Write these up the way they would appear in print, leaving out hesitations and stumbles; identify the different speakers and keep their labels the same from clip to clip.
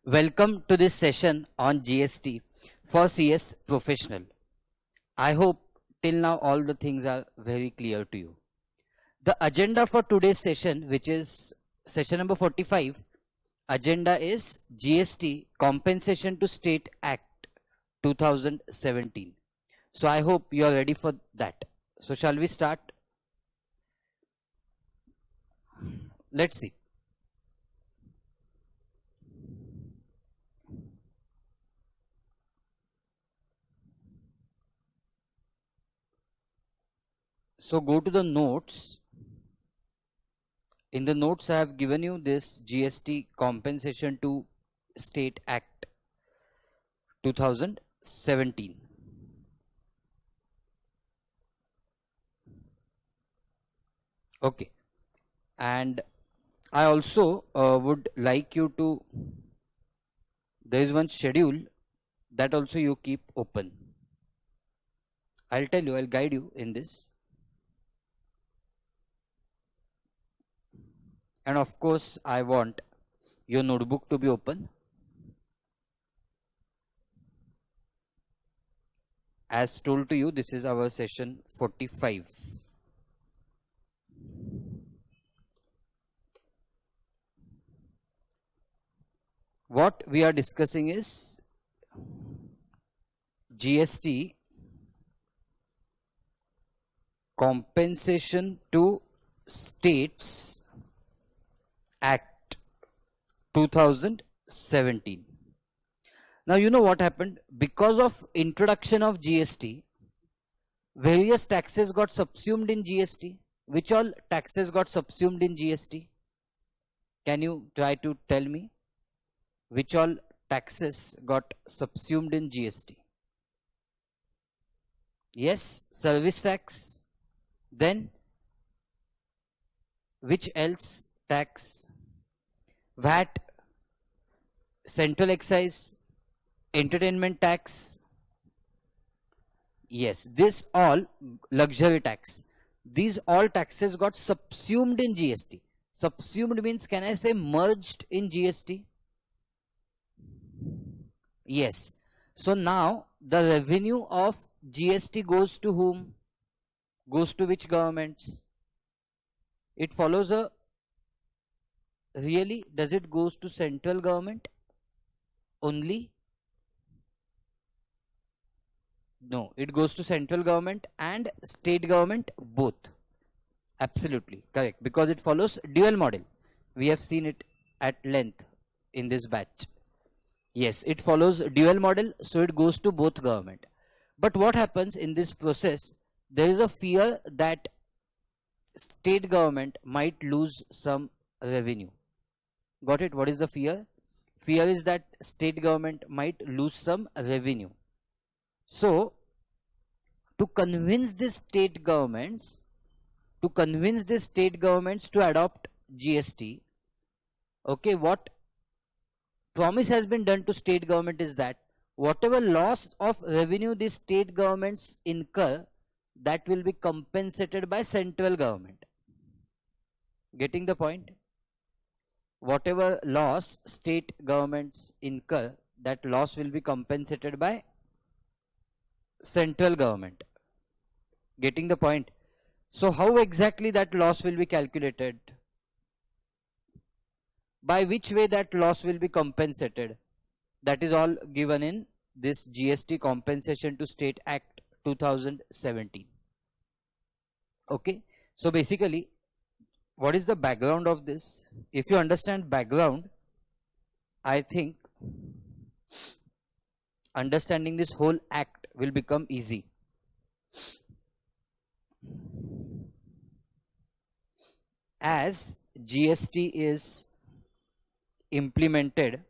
Speaker 1: Welcome to this session on GST for CS Professional. I hope till now all the things are very clear to you. The agenda for today's session, which is session number 45, agenda is GST Compensation to State Act 2017. So I hope you are ready for that. So shall we start? Let's see. So go to the notes. In the notes, I have given you this GST Compensation to State Act 2017. Okay, and I also would like you to, there is one schedule that also you keep open. I'll tell you, I'll guide you in this. And of course, I want your notebook to be open. As told to you, this is our session 45. What we are discussing is GST Compensation to States Act 2017. Now you know what happened? Because of introduction of GST, various taxes got subsumed in GST. Which all taxes got subsumed in GST? Can you try to tell me? Which all taxes got subsumed in GST? Yes, service tax. Then which else tax? VAT, central excise, entertainment tax. Yes, this all luxury tax. These all taxes got subsumed in GST. Subsumed means, can I say merged in GST? Yes. So now the revenue of GST goes to whom? Goes to which governments? It follows a, really, does it goes to central government only? No, it goes to central government and state government both. Absolutely correct, because it follows dual model. We have seen it at length in this batch. Yes, it follows dual model, so it goes to both government. But what happens in this process? There is a fear that state government might lose some revenue. Got it? What is the fear? Fear is that state government might lose some revenue. So to convince the state governments, to adopt GST, okay, what promise has been done to state government is that whatever loss of revenue the state governments incur, that will be compensated by central government. Getting the point? Whatever loss state governments incur, that loss will be compensated by central government. Getting the point? So how exactly that loss will be calculated? By which way that loss will be compensated? That is all given in this GST Compensation to State Act 2017. Okay, so basically, what is the background of this? If you understand background, I think understanding this whole act will become easy. As GST is implemented,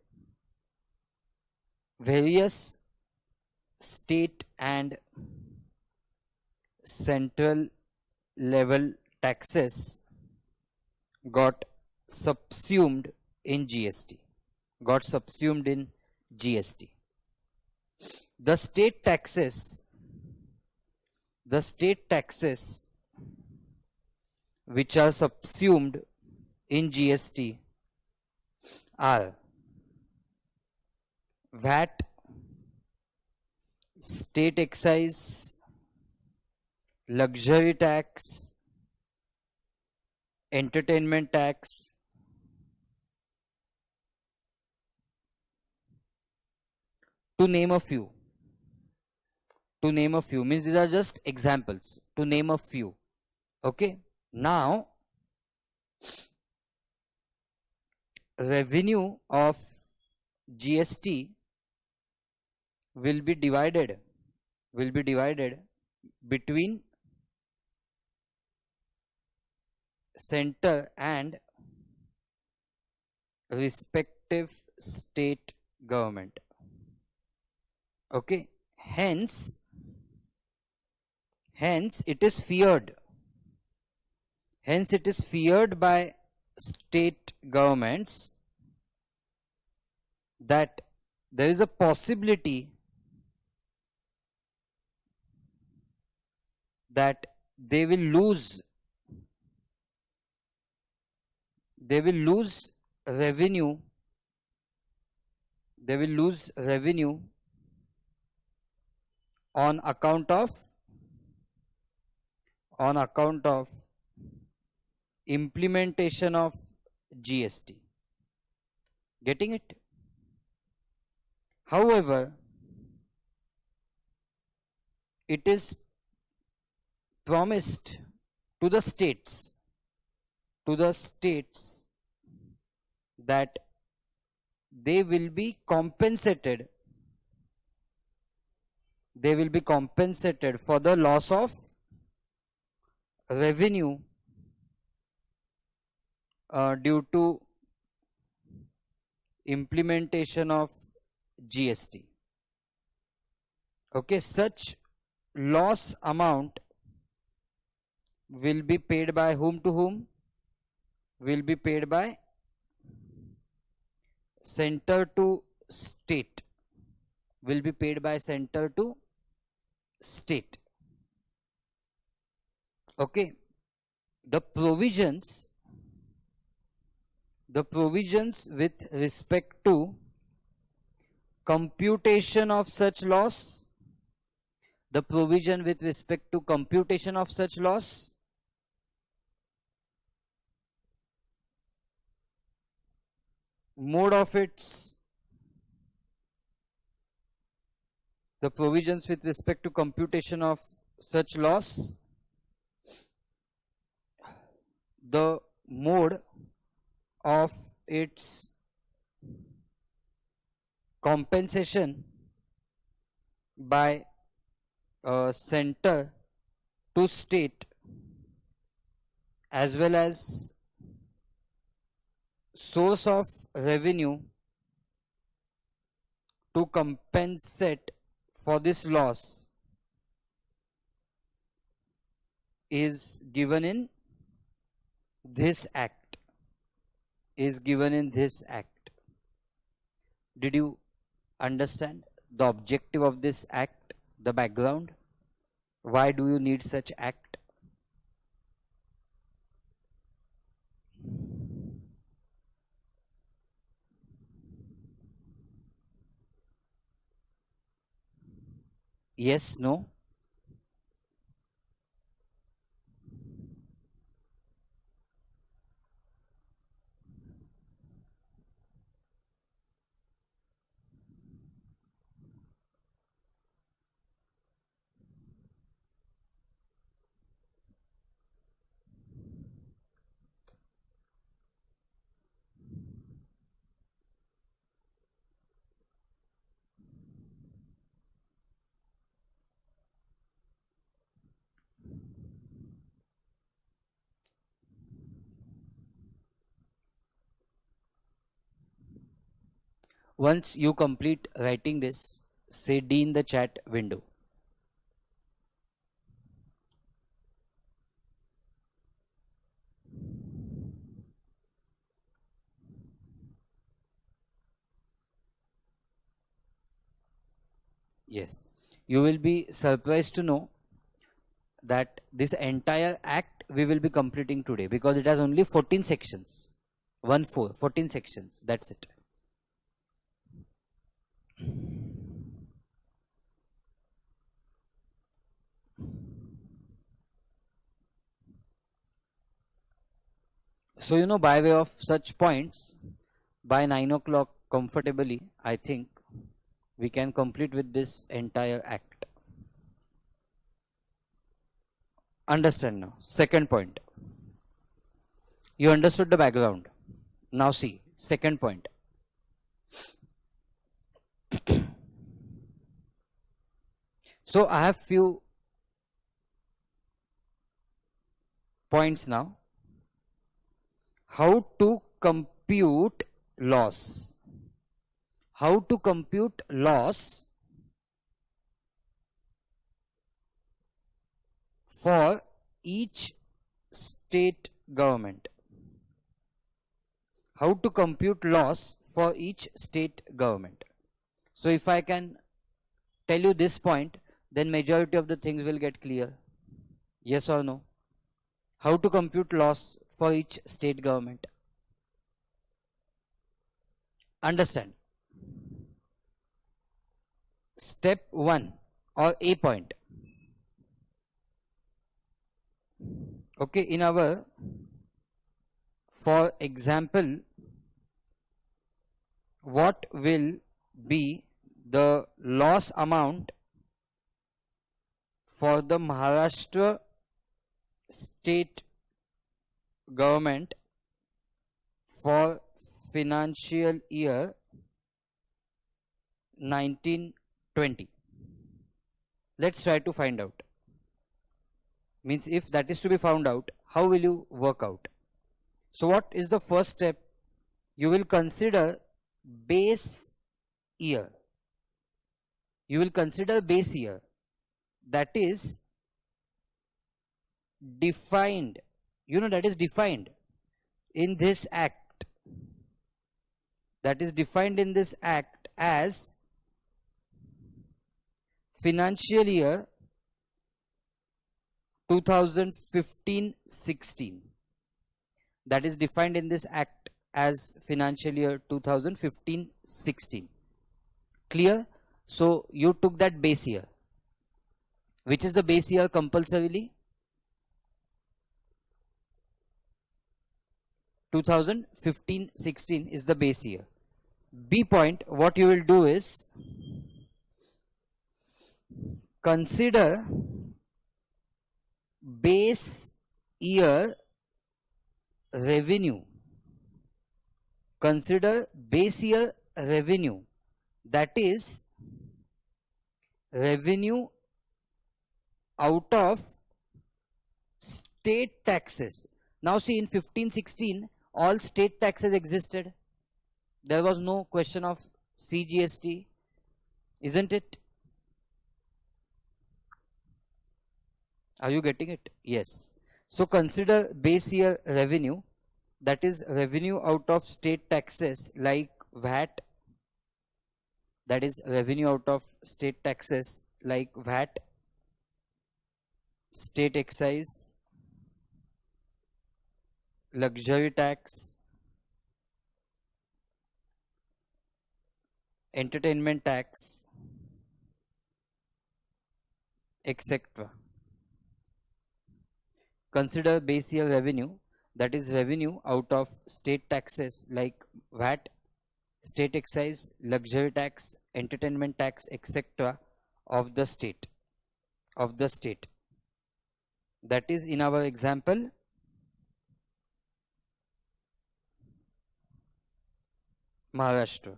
Speaker 1: various state and central level taxes got subsumed in GST. The state taxes which are subsumed in GST are VAT, state excise, luxury tax, entertainment tax, to name a few. To name a few means these are just examples. To name a few. Okay. Now, revenue of GST will be divided between center and respective state government. Okay. Hence it is feared by state governments that there is a possibility that they will lose revenue on account of implementation of GST. Getting it? However, it is promised to the states that they will be compensated for the loss of revenue due to implementation of GST. Okay, such loss amount will be paid by whom to whom? Will be paid by center to state. Will be paid by center to state. Okay. The provisions with respect to computation of such loss, mode of its, the provisions with respect to computation of such loss, the mode of its compensation by center to state, as well as source of revenue to compensate for this loss is given in this act. Did you understand the objective of this act, the background? Why do you need such act? Yes, no? Once you complete writing this, say D in the chat window. Yes, you will be surprised to know that this entire act we will be completing today, because it has only 14 sections. 14 sections, that's it. So, you know, by way of such points, by 9 o'clock comfortably, I think we can complete with this entire act. Understand now. Second point. You understood the background. Now see, second point. So I have few points now. How to compute loss. How to compute loss for each state government. How to compute loss for each state government. So if I can tell you this point, then majority of the things will get clear. Yes or no? How to compute loss for each state government. Understand. Step 1 or A point. Okay, in our, for example, what will be the loss amount for the Maharashtra state government for financial year 1920? Let's try to find out. Means if that is to be found out, how will you work out? So what is the first step? You will consider base year. You will consider base year, that is defined, you know, that is defined in this act, that is defined in this act as financial year 2015-16. That is defined in this act as financial year 2015-16. Clear? So you took that base year. Which is the base year compulsorily? 2015-16 is the base year. B point, what you will do is consider base year revenue. Consider base year revenue, that is revenue out of state taxes. Now see, in 15-16 all state taxes existed. There was no question of CGST, isn't it? Are you getting it? Yes. So consider base year revenue, that is revenue out of state taxes like VAT, that is revenue out of state taxes like VAT, state excise, luxury tax, entertainment tax, etc. Consider base year revenue, that is revenue out of state taxes like VAT, state excise, luxury tax, entertainment tax, etc. of the state. That is in our example Maharashtra.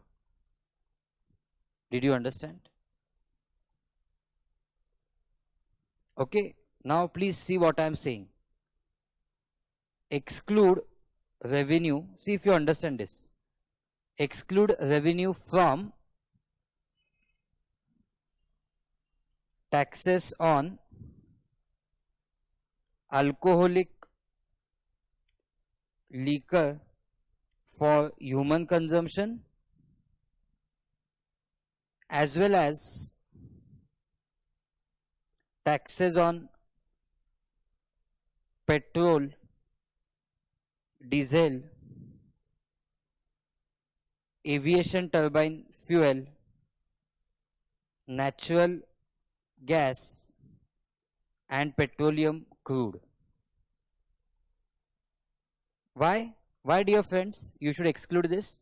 Speaker 1: Did you understand? Okay, now please see what I am saying. Exclude revenue, see if you understand this. Exclude revenue from taxes on alcoholic liquor for human consumption as well as taxes on petrol, diesel, aviation turbine fuel, natural gas and petroleum crude. Why? Why, dear friends, you should exclude this?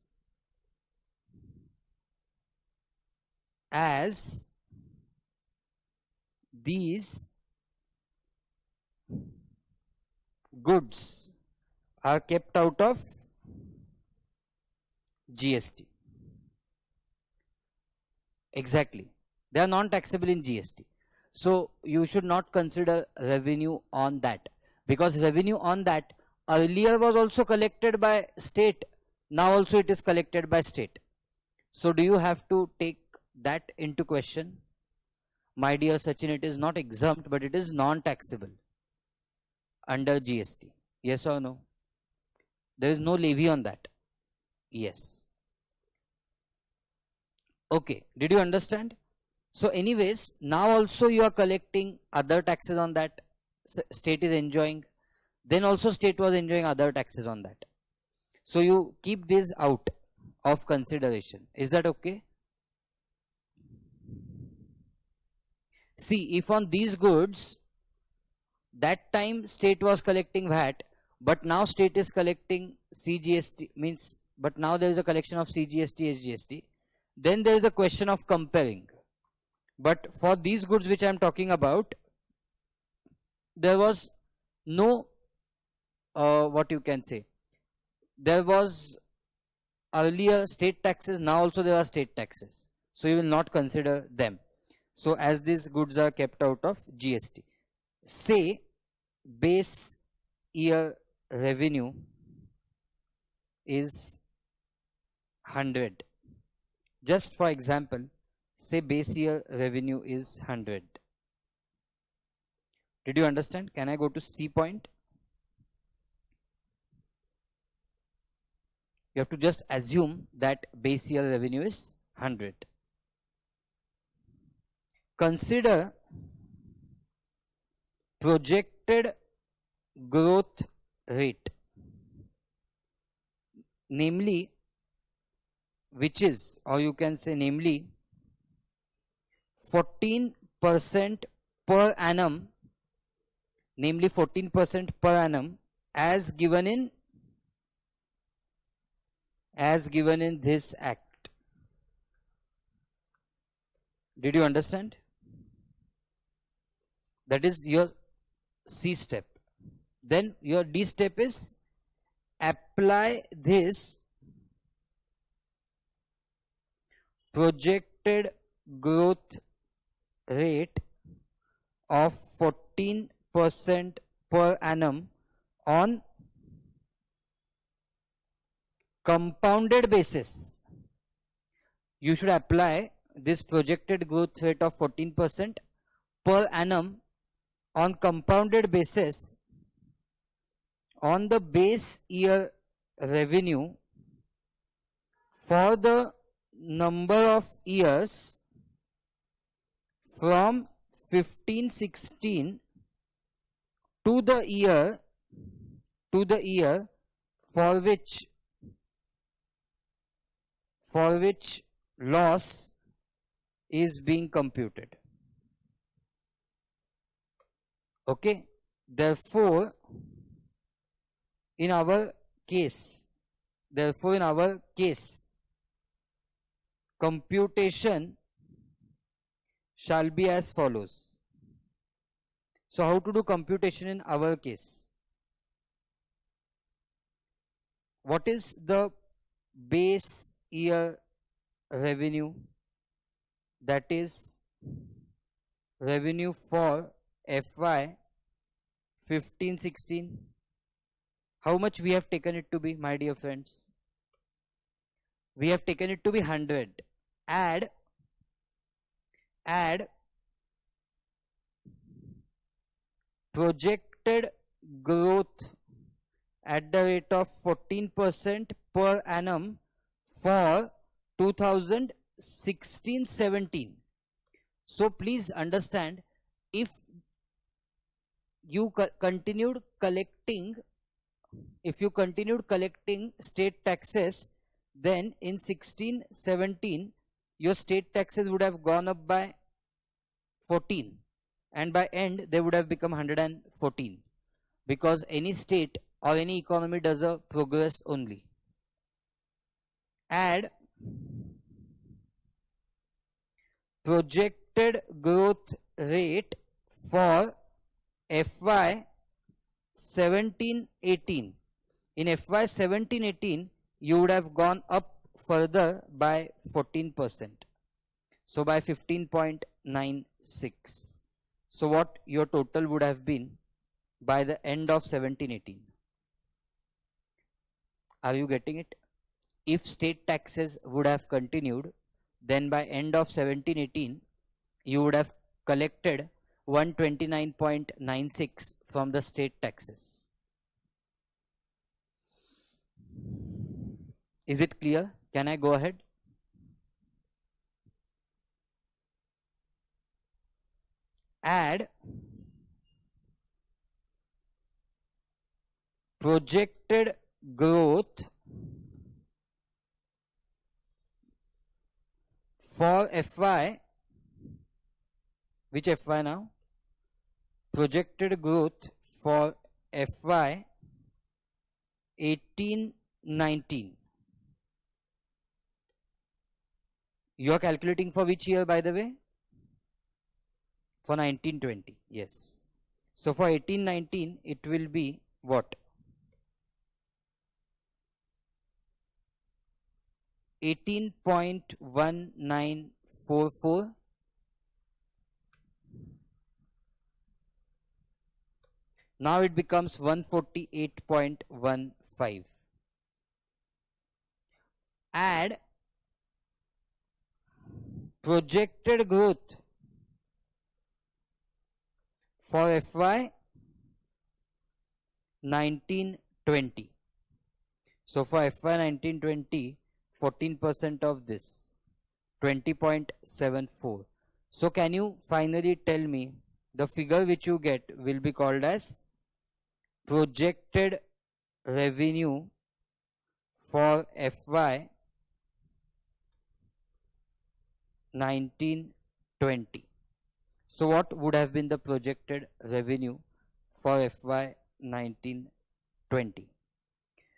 Speaker 1: As these goods are kept out of GST. Exactly. They are non-taxable in GST. So you should not consider revenue on that, because revenue on that earlier was also collected by state. Now also it is collected by state. So do you have to take that into question? My dear Sachin, it is not exempt, but it is non-taxable under GST. Yes or no? There is no levy on that. Yes. Okay. Did you understand? So anyways, now also you are collecting other taxes on that. State is enjoying. Then also state was enjoying other taxes on that. So you keep this out of consideration. Is that okay? See, if on these goods, that time state was collecting VAT, but now state is collecting CGST, means, but now there is a collection of CGST, SGST. Then there is a question of comparing. But for these goods which I am talking about, there was no, what you can say, there was earlier state taxes, now also there are state taxes. So you will not consider them. So as these goods are kept out of GST. Say base year revenue is 100. Just for example, say base year revenue is 100. Did you understand? Can I go to C point? You have to just assume that base year revenue is 100. Consider projected growth rate, namely, which is, or you can say namely, 14% per annum, namely 14% per annum as given in this act. Did you understand? That is your C step. Then your D step is apply this projected growth rate of 14% per annum on compounded basis. You should apply this projected growth rate of 14% per annum on compounded basis on the base year revenue for the number of years from 1516 to the year for which loss is being computed. Okay, therefore in our case computation shall be as follows. So how to do computation in our case? What is the base year revenue? That is revenue for FY 15-16. How much we have taken it to be, my dear friends? We have taken it to be 100. Add projected growth at the rate of 14% per annum for 2016-17. So please understand, if you continued collecting state taxes, then in 16-17 your state taxes would have gone up by 14, and by end they would have become 114, because any state or any economy does a progress only. Add projected growth rate for FY 17-18. In FY 17-18, you would have gone up further by 14%. So by 15.96. So what your total would have been by the end of 17-18? Are you getting it? If state taxes would have continued, then by end of 17-18, you would have collected 129.96 from the state taxes. Is it clear? Can I go ahead? Add projected growth for FY, which FY now? Projected growth for FY 18-19. You are calculating for which year, by the way? For 19-20, yes. So for 18-19, it will be what? 18.1944. Now it becomes 148.15. Add projected growth for FY 19-20. So for FY 19-20, 14% of this, 20.74. So can you finally tell me the figure which you get will be called as projected revenue for FY 19-20. So what would have been the projected revenue for FY 19-20?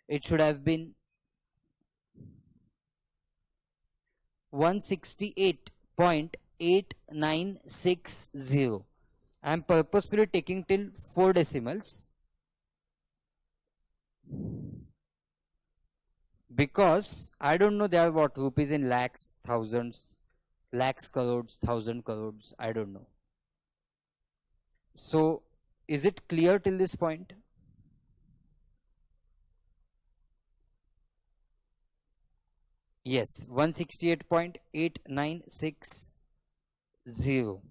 Speaker 1: It should have been 168.8960. I am purposefully taking till 4 decimals because I don't know there are what rupees in lakhs, thousands, lakhs, crores, thousand crores, I don't know. So is it clear till this point? Yes, 168.8960.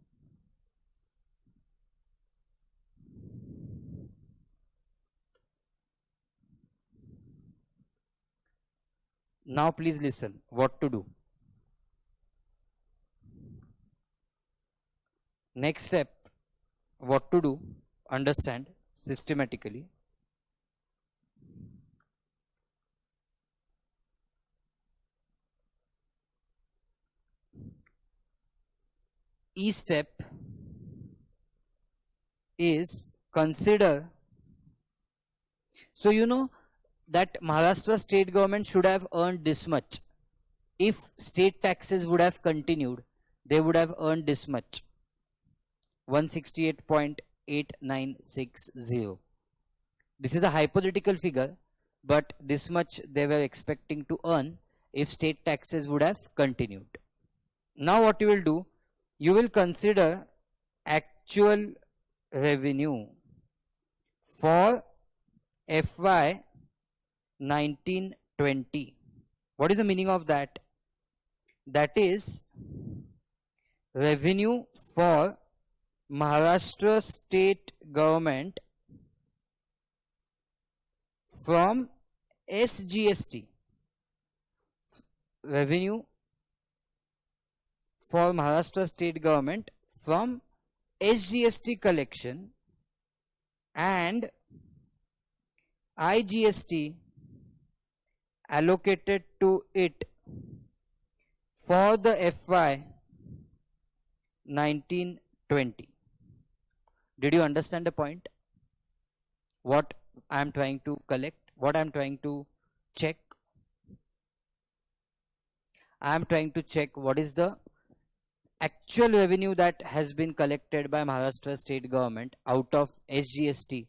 Speaker 1: Now please listen what to do. Next step, what to do, understand systematically. E step is consider. So you know that Maharashtra state government should have earned this much. If state taxes would have continued, they would have earned this much, 168.8960. This is a hypothetical figure, but this much they were expecting to earn if state taxes would have continued. Now what you will do, you will consider actual revenue for FY 19-20. What is the meaning of that? That is revenue for Maharashtra state government from SGST. Revenue for Maharashtra state government from SGST collection and IGST allocated to it for the FY 1920. Did you understand the point? What I am trying to collect, what I am trying to check? I am trying to check what is the actual revenue that has been collected by Maharashtra state government out of SGST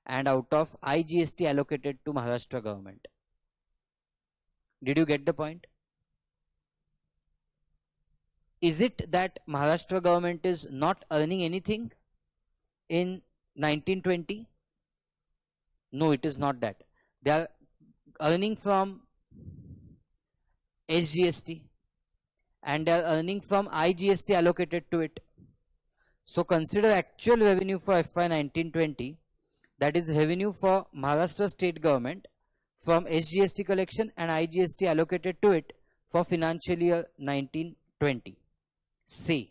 Speaker 1: and out of IGST allocated to Maharashtra government. Did you get the point? Is it that Maharashtra government is not earning anything in 1920? No, it is not that. They are earning from SGST and they are earning from IGST allocated to it. So consider actual revenue for FY 1920, that is revenue for Maharashtra state government from SGST collection and IGST allocated to it for financial year 1920. Say,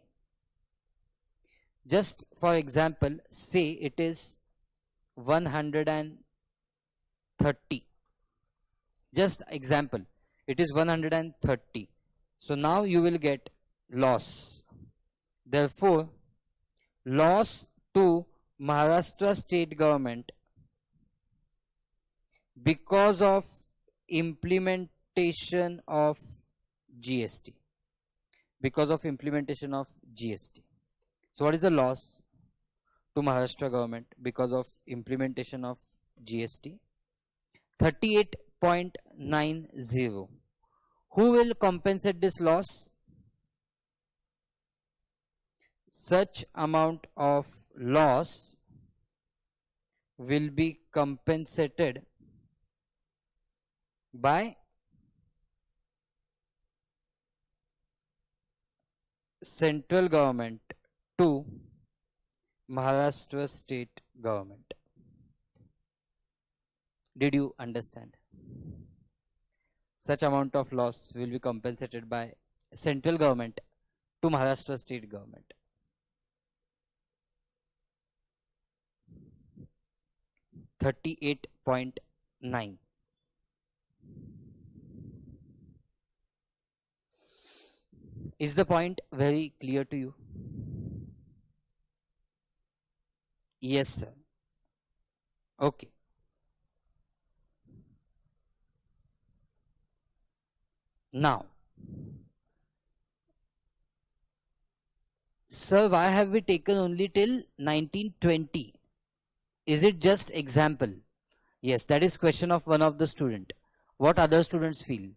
Speaker 1: just for example, say it is 130. Just example, it is 130. So now you will get loss. Therefore, loss to Maharashtra state government because of implementation of GST. Because of implementation of GST. So what is the loss to Maharashtra government because of implementation of GST? 38.90. Who will compensate this loss? Such amount of loss will be compensated by central government to Maharashtra state government. Did you understand? Such amount of loss will be compensated by central government to Maharashtra state government. $38.9. Is the point very clear to you? Yes, sir. Okay. Now, sir, why have we taken only till 1920? Is it just example? Yes, that is question of one of the student. What other students feel?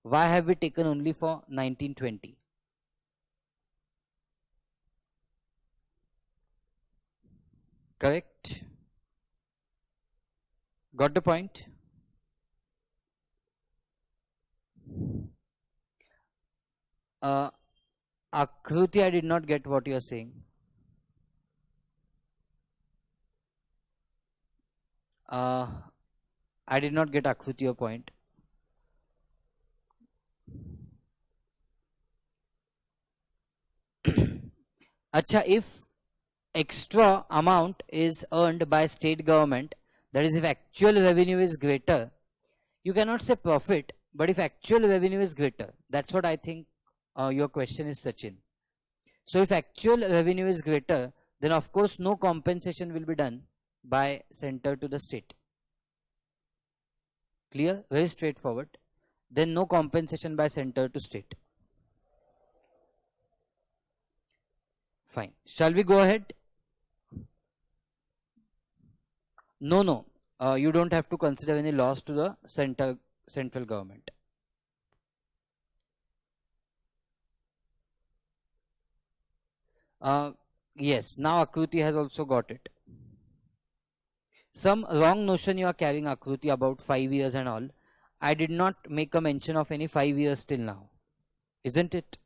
Speaker 1: Why have we taken only for 1920? Correct? Got the point? Akruti, I did not get what you are saying. I did not get Akruti your point. Acha, if extra amount is earned by state government, that is if actual revenue is greater, you cannot say profit, but if actual revenue is greater, that's what I think your question is, Sachin. So if actual revenue is greater, then of course no compensation will be done by center to the state. Clear? Very straightforward. Then no compensation by center to state. Fine. Shall we go ahead? No. You don't have to consider any loss to the central government. Yes, now Akruti has also got it. Some wrong notion you are carrying, Akruti, about 5 years and all. I did not make a mention of any 5 years till now. Isn't it?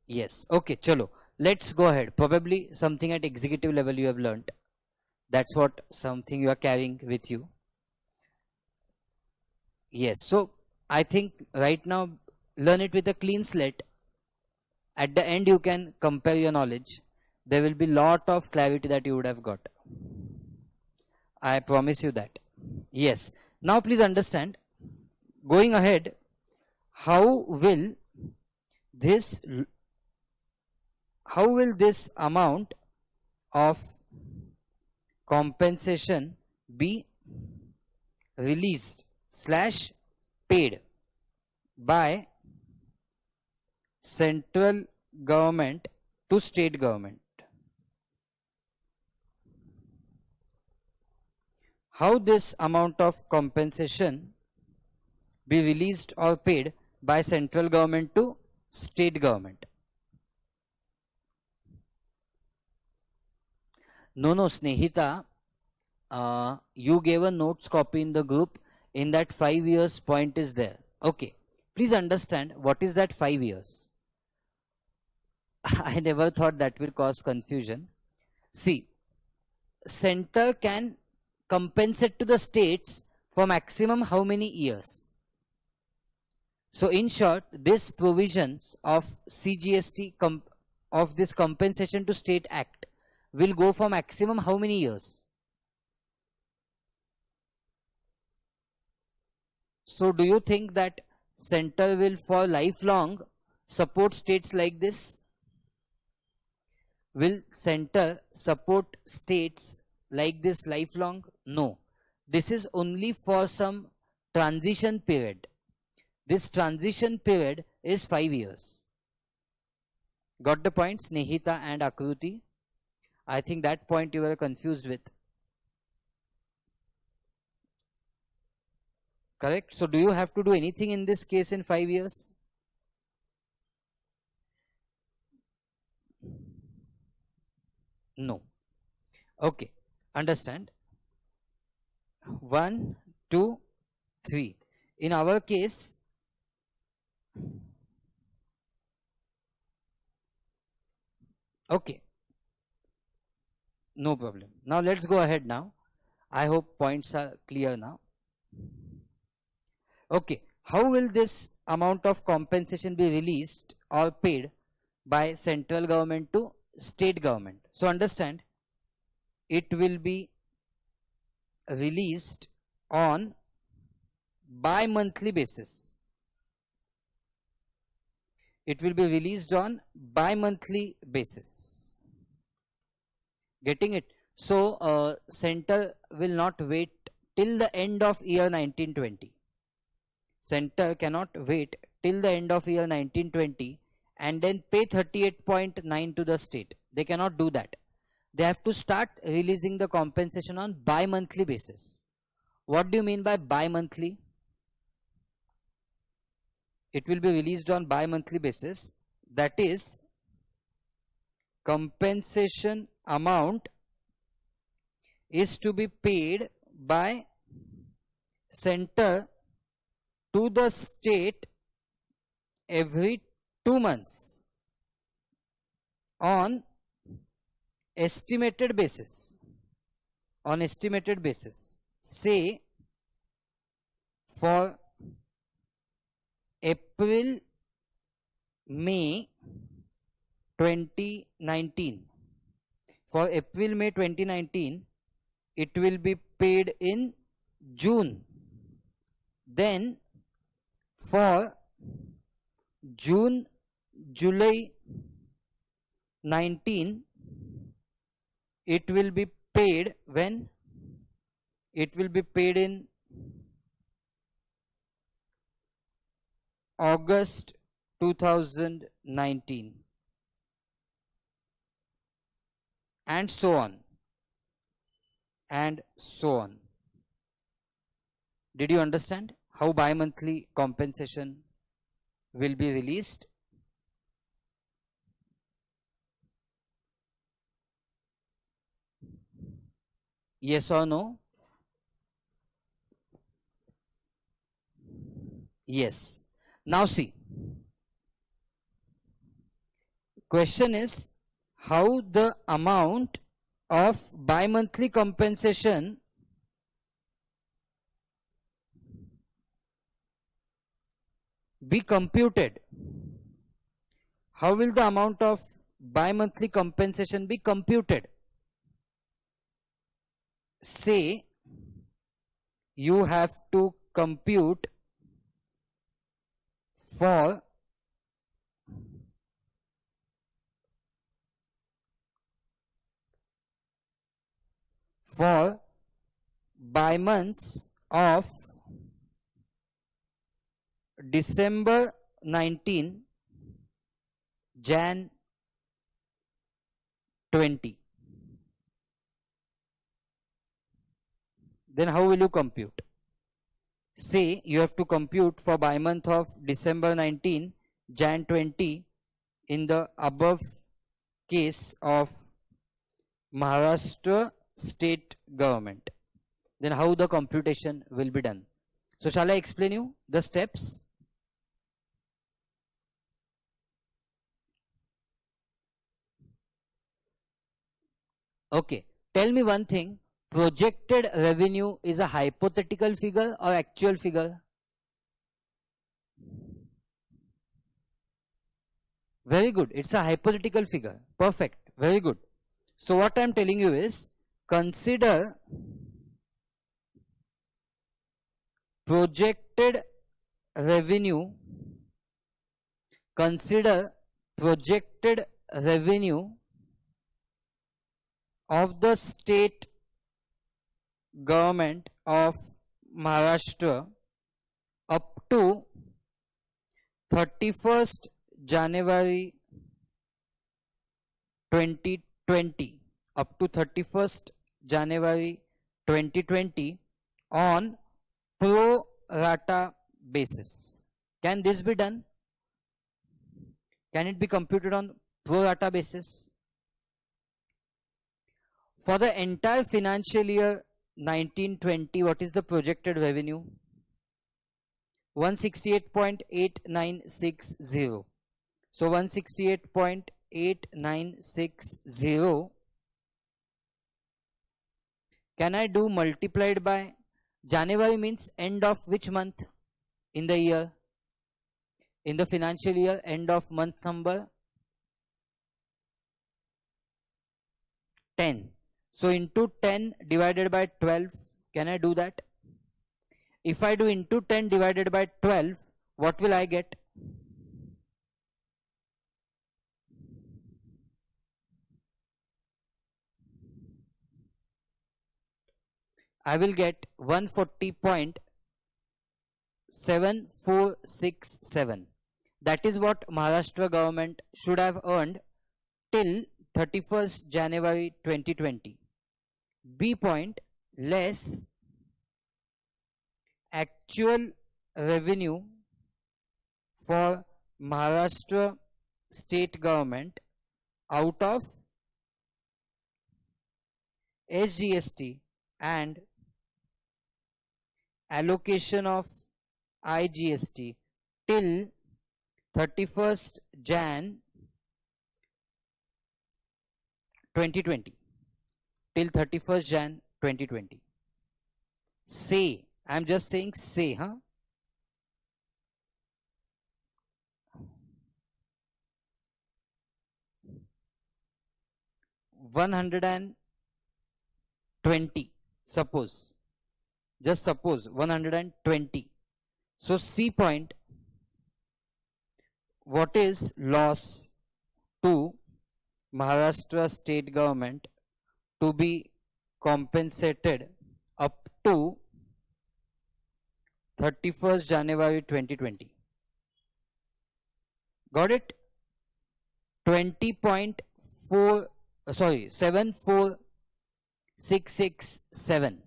Speaker 1: Yes. Okay, chalo. Let's go ahead. Probably something at executive level you have learnt. That's what something you are carrying with you. Yes. So I think right now learn it with a clean slate. At the end you can compare your knowledge. There will be lot of clarity that you would have got. I promise you that. Yes. Now please understand. going ahead, how will this amount of compensation be released slash paid by central government to state government? How this amount of compensation be released or paid by central government to state government? No, Snehita, you gave a notes copy in the group. In that 5 years point is there. Okay, please understand what is that 5 years. I never thought that will cause confusion. See, center can compensate to the states for maximum how many years? So in short, this provisions of CGST of this compensation to state act will go for maximum how many years? So do you think that center will for lifelong support states like this? Will center support states like this lifelong? No. This is only for some transition period. This transition period is 5 years. Got the point, Snehita and Akruti? I think that point you were confused with. Correct? So do you have to do anything in this case in 5 years? No. Okay, understand. 1, 2, 3. In our case, okay, no problem. Now let's go ahead now. I hope points are clear now. Okay, how will this amount of compensation be released or paid by central government to state government? So understand, it will be released on bi-monthly basis. It will be released on bi-monthly basis. Getting it? So center will not wait till the end of year 1920. Center cannot wait till the end of year 1920 and then pay 38.9 to the state. They cannot do that. They have to start releasing the compensation on bi-monthly basis. What do you mean by bi-monthly? It will be released on bi-monthly basis. That is, compensation amount is to be paid by center to the state every 2 months on estimated basis. On estimated basis. Say for April, May 2019. For April, May 2019, it will be paid in June. Then for June, July 19, it will be paid when? It will be paid in August 2019, and so on and so on. Did you understand how bi-monthly compensation will be released? Yes or no? Yes. Now see, question is how the amount of bi-monthly compensation be computed. How will the amount of bi-monthly compensation be computed? Say you have to compute for by months of December 19, Jan 20. Then how will you compute? Say you have to compute for by month of December 19, Jan 20 in the above case of Maharashtra state government. Then how the computation will be done? So shall I explain you the steps? Okay, tell me one thing. Projected revenue is a hypothetical figure or actual figure? Very good. It's a hypothetical figure. Perfect. Very good. So what I'm telling you is, consider projected revenue, of the state government of Maharashtra up to 31st January 2020, up to 31st January 2020 on pro rata basis. Can this be done? Can it be computed on pro rata basis? For the entire financial year 1920, what is the projected revenue? 168.8960. So 168.8960. Can I do multiplied by January means end of which month in the year? In the financial year, end of month number 10. So into 10 divided by 12, can I do that? If I do into 10 divided by 12, what will I get? I will get 140.7467. That is what Maharashtra government should have earned till 31st January 2020. B point less actual revenue for Maharashtra state government out of SGST and allocation of IGST till 31st Jan 2020. Till 31st Jan 2020. Say, I'm just saying say, huh? $120. Suppose. Just suppose 120. So C point, what is loss to Maharashtra state government to be compensated up to 31st January 2020? Got it? 20.4, sorry, 74667.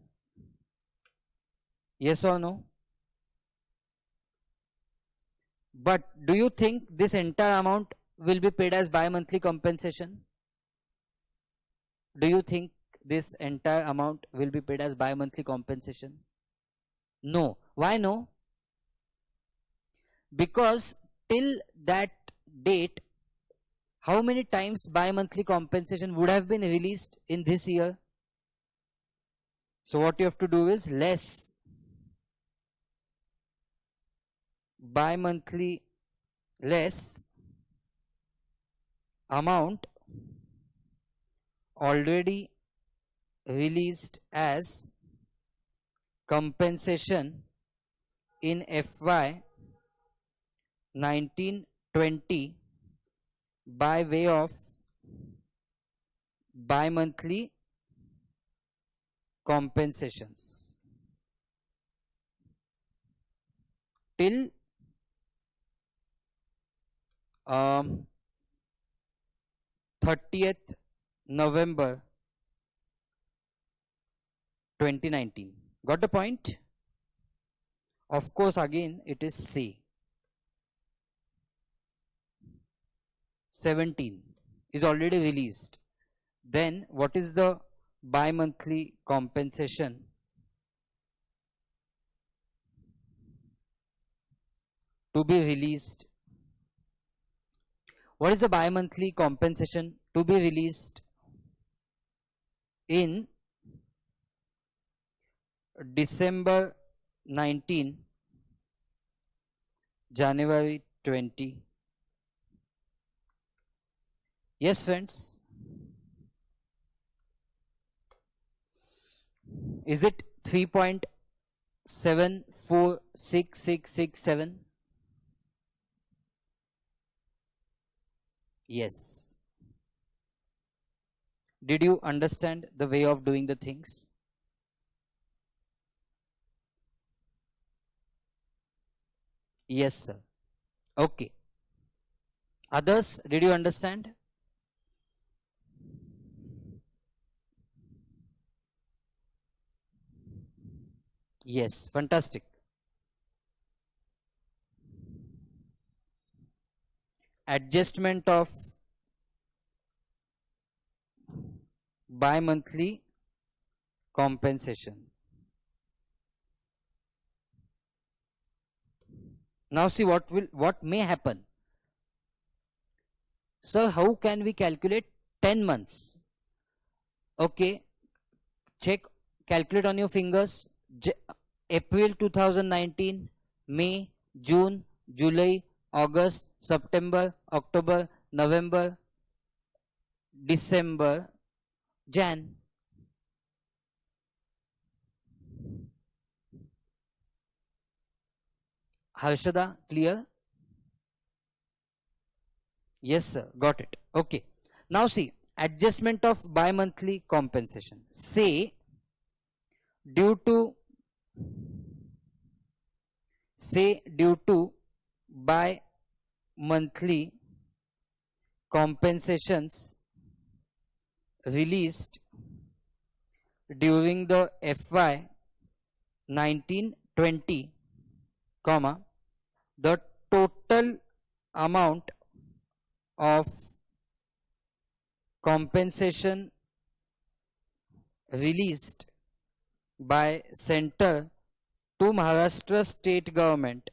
Speaker 1: Yes or no? But do you think this entire amount will be paid as bi-monthly compensation? Do you think this entire amount will be paid as bi-monthly compensation? No. Why no? Because till that date, how many times bi-monthly compensation would have been released in this year? So what you have to do is less bi-monthly, less amount already released as compensation in FY 1920 by way of bi-monthly compensations till 30th November 2019. Got the point? Of course, again it is C. 17 is already released. Then what is the bi-monthly compensation? To be released. What is the bi-monthly compensation to be released in December 19, January 20? Yes, friends. Is it 3.746667? Yes. Did you understand the way of doing the things? Yes, sir. Okay. Others, did you understand? Yes, fantastic. Adjustment of bi-monthly compensation. Now see what may happen. So how can we calculate 10 months? Okay, check, calculate on your fingers. April 2019, May, June, July, August, September, October, November, December, Jan. Harshada, clear? Yes, sir, got it. Okay. Now see, adjustment of bi-monthly compensation. Say, due to bi-monthly compensations released during the FY 1920, comma, the total amount of compensation released by center to Maharashtra state government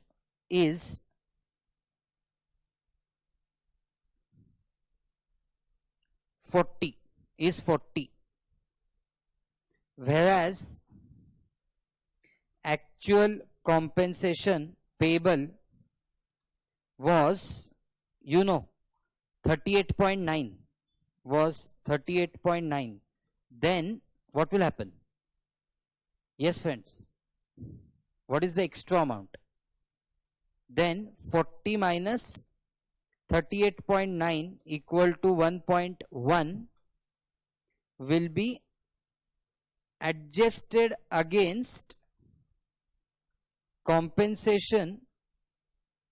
Speaker 1: is 40, whereas actual compensation payable was, 38.9, was 38.9. Then what will happen? Yes, friends, what is the extra amount? Then 40 minus 38.9 equal to 1.1 will be adjusted against compensation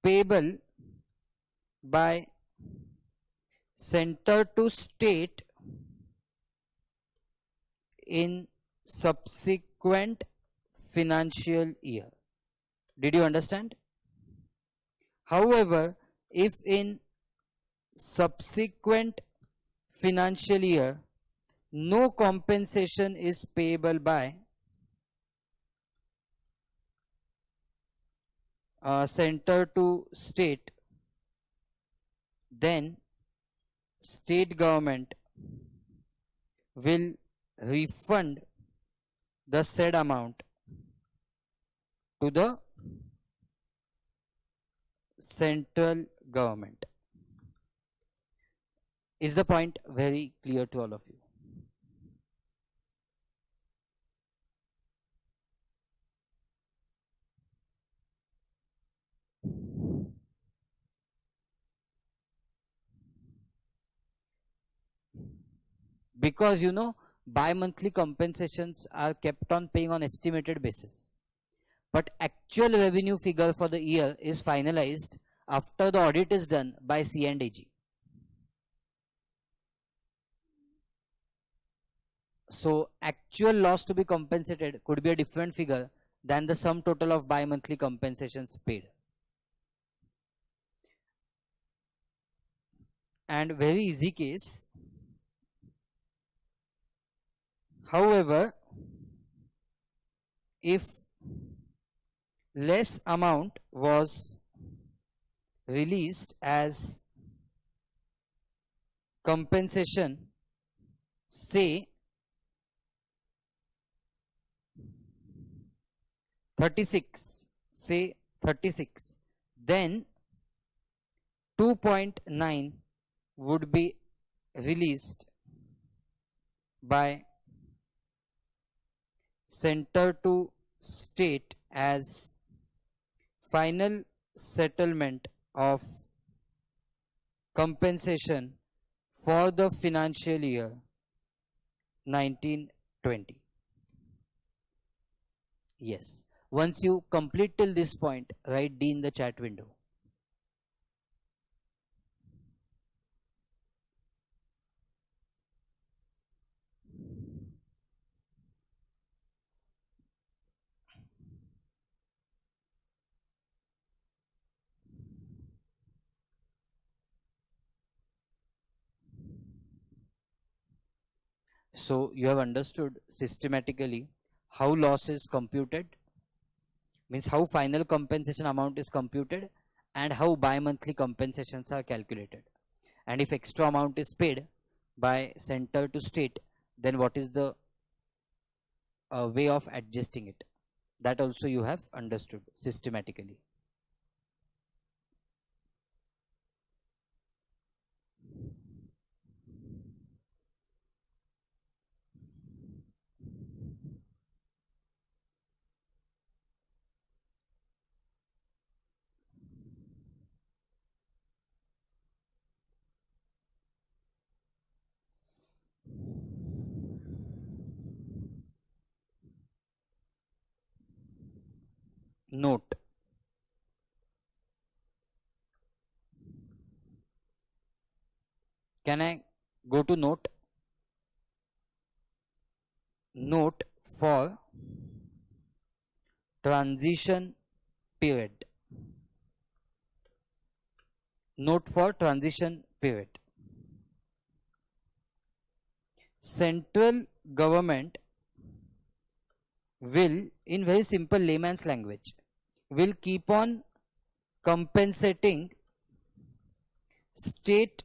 Speaker 1: payable by center to state in subsequent financial year. Did you understand? However, if in subsequent financial year no compensation is payable by center to state, then state government will refund the said amount to the central government. Is the point very clear to all of you? because bi-monthly compensations are kept on paying on estimated basis, but actual revenue figure for the year is finalized after the audit is done by C&AG. So actual loss to be compensated could be a different figure than the sum total of bi-monthly compensations paid. And very easy case. However, if less amount was released as compensation, say 36, then 2.9 would be released by center to state as final settlement of compensation for the financial year 1920. Yes. Once you complete till this point, write D in the chat window. So you have understood systematically how loss is computed, means how final compensation amount is computed, and how bi-monthly compensations are calculated. And if extra amount is paid by center to state, then what is the way of adjusting it? That also you have understood systematically. Note. Can I go to note? Note for transition period. Note for transition period. Central government will, in very simple layman's language, will keep on compensating state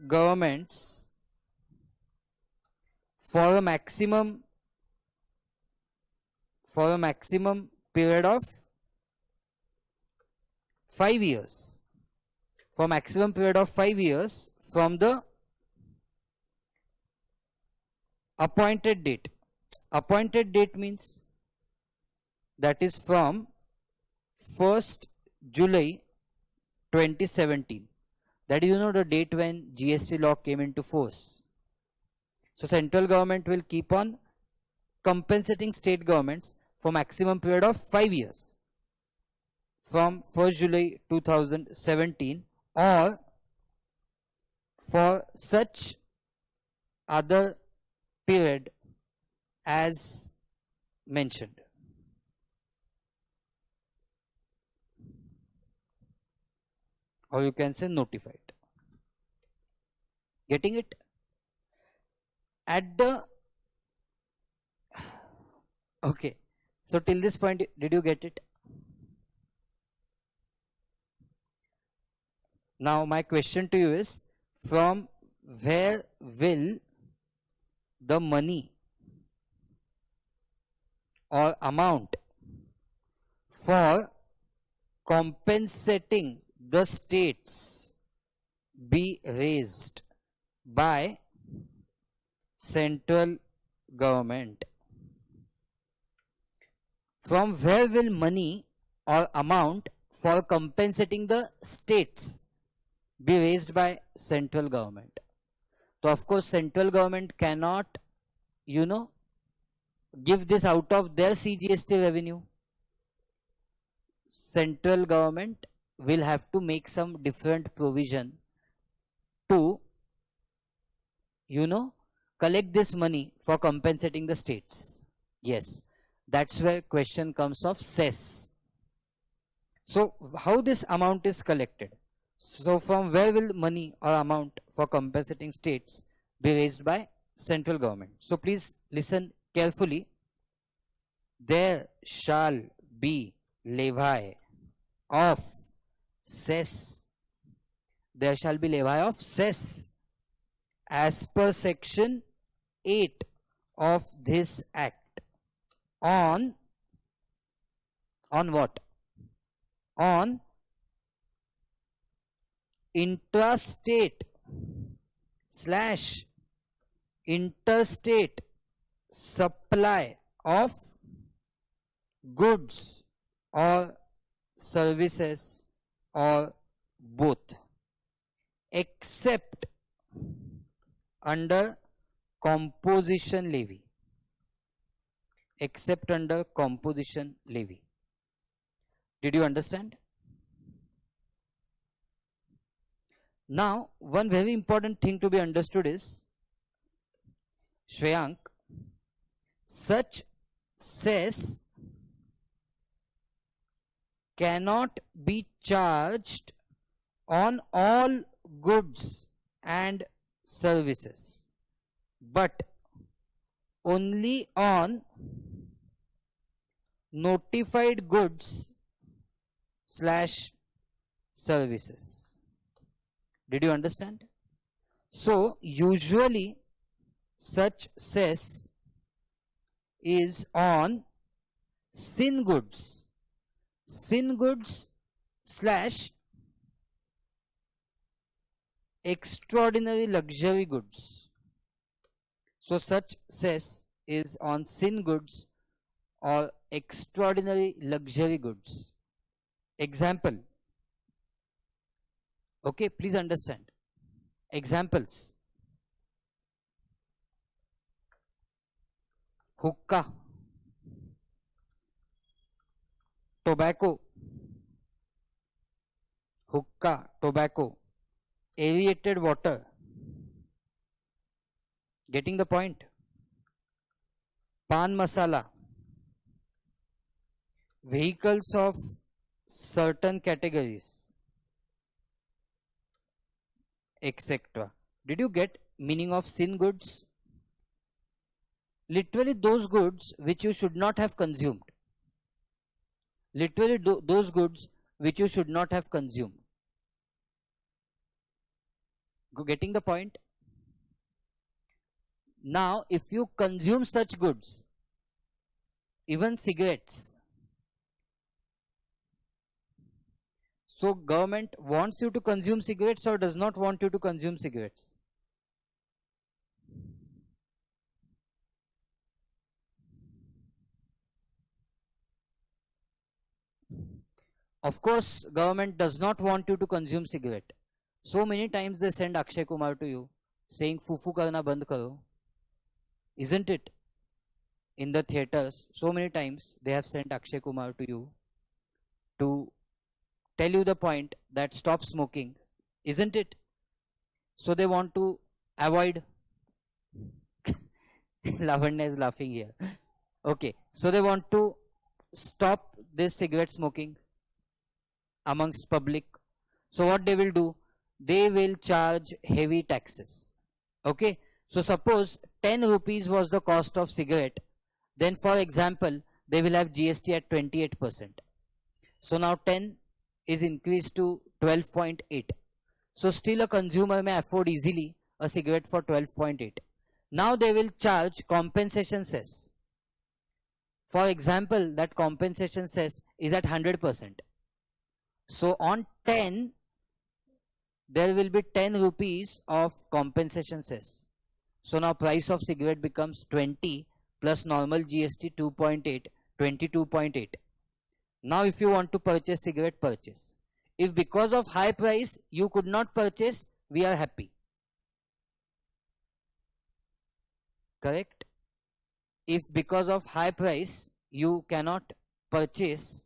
Speaker 1: governments for a maximum period of 5 years. For maximum period of 5 years from the appointed date. Appointed date means that is from 1st July 2017. That is the date when GST law came into force. So central government will keep on compensating state governments for maximum period of 5 years from 1st July 2017 or for such other period as mentioned. Or you can say notified. Getting it? At the okay, so till this point, did you get it? Now my question to you is, from where will the money or amount for compensating the states be raised by central government? From where will money or amount for compensating the states be raised by central government? So of course central government cannot, you know, give this out of their CGST revenue. Central government will have to make some different provision to, you know, collect this money for compensating the states. Yes, that's where question comes of cess. So how this amount is collected? So from where will money or amount for compensating states be raised by central government? So please listen carefully. There shall be levy of cess. There shall be levy of cess as per section 8 of this act on what? On intrastate / interstate supply of goods or services or both, except under composition levy. Except under composition levy. Did you understand? Now, one very important thing to be understood is, Shreyank, such cess cannot be charged on all goods and services, but only on notified goods / services. Did you understand? So usually such cess is on sin goods / extraordinary luxury goods. So such cess is on sin goods or extraordinary luxury goods. Example. Okay, please understand. Examples. Hookah, tobacco, aerated water. Getting the point? Pan masala, vehicles of certain categories, etc. Did you get meaning of sin goods? Literally those goods which you should not have consumed. Literally those goods which you should not have consumed. Getting the point? Now, if you consume such goods, even cigarettes, so government wants you to consume cigarettes or does not want you to consume cigarettes? Of course, government does not want you to consume cigarette. So many times they send Akshay Kumar to you saying fufu karna band karo. Isn't it? In the theaters, so many times they have sent Akshay Kumar to you to tell you the point that stop smoking. Isn't it? So they want to avoid. Lavanya is laughing here. Okay, so they want to stop this cigarette smoking amongst public. So what they will do? They will charge heavy taxes. Okay, so suppose 10 rupees was the cost of cigarette, then for example they will have GST at 28%. So now 10 is increased to 12.8. So still a consumer may afford easily a cigarette for 12.8. Now they will charge compensation cess. For example, that compensation cess is at 100%. So on 10, there will be 10 rupees of compensation cess. So now price of cigarette becomes 20 plus normal GST 2.8, 22.8. Now if you want to purchase cigarette, purchase. If because of high price you could not purchase, we are happy. correct? If because of high price you cannot purchase,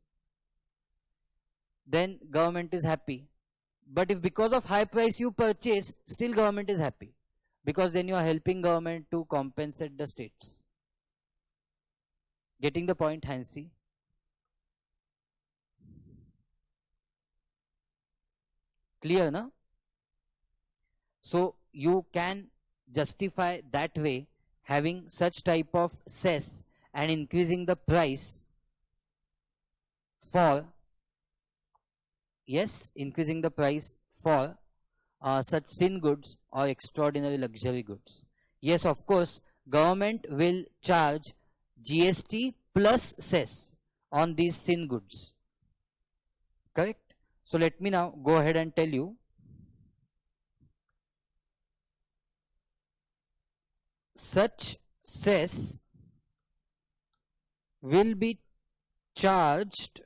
Speaker 1: then government is happy. But if because of high price you purchase, still government is happy, because then you are helping government to compensate the states. Getting the point, Hansi? Clear, na? So you can justify that way having such type of cess and increasing the price for, yes, increasing the price for such thin goods or extraordinary luxury goods. Yes, of course, government will charge GST plus cess on these thin goods, correct? So let me now go ahead and tell you such cess will be charged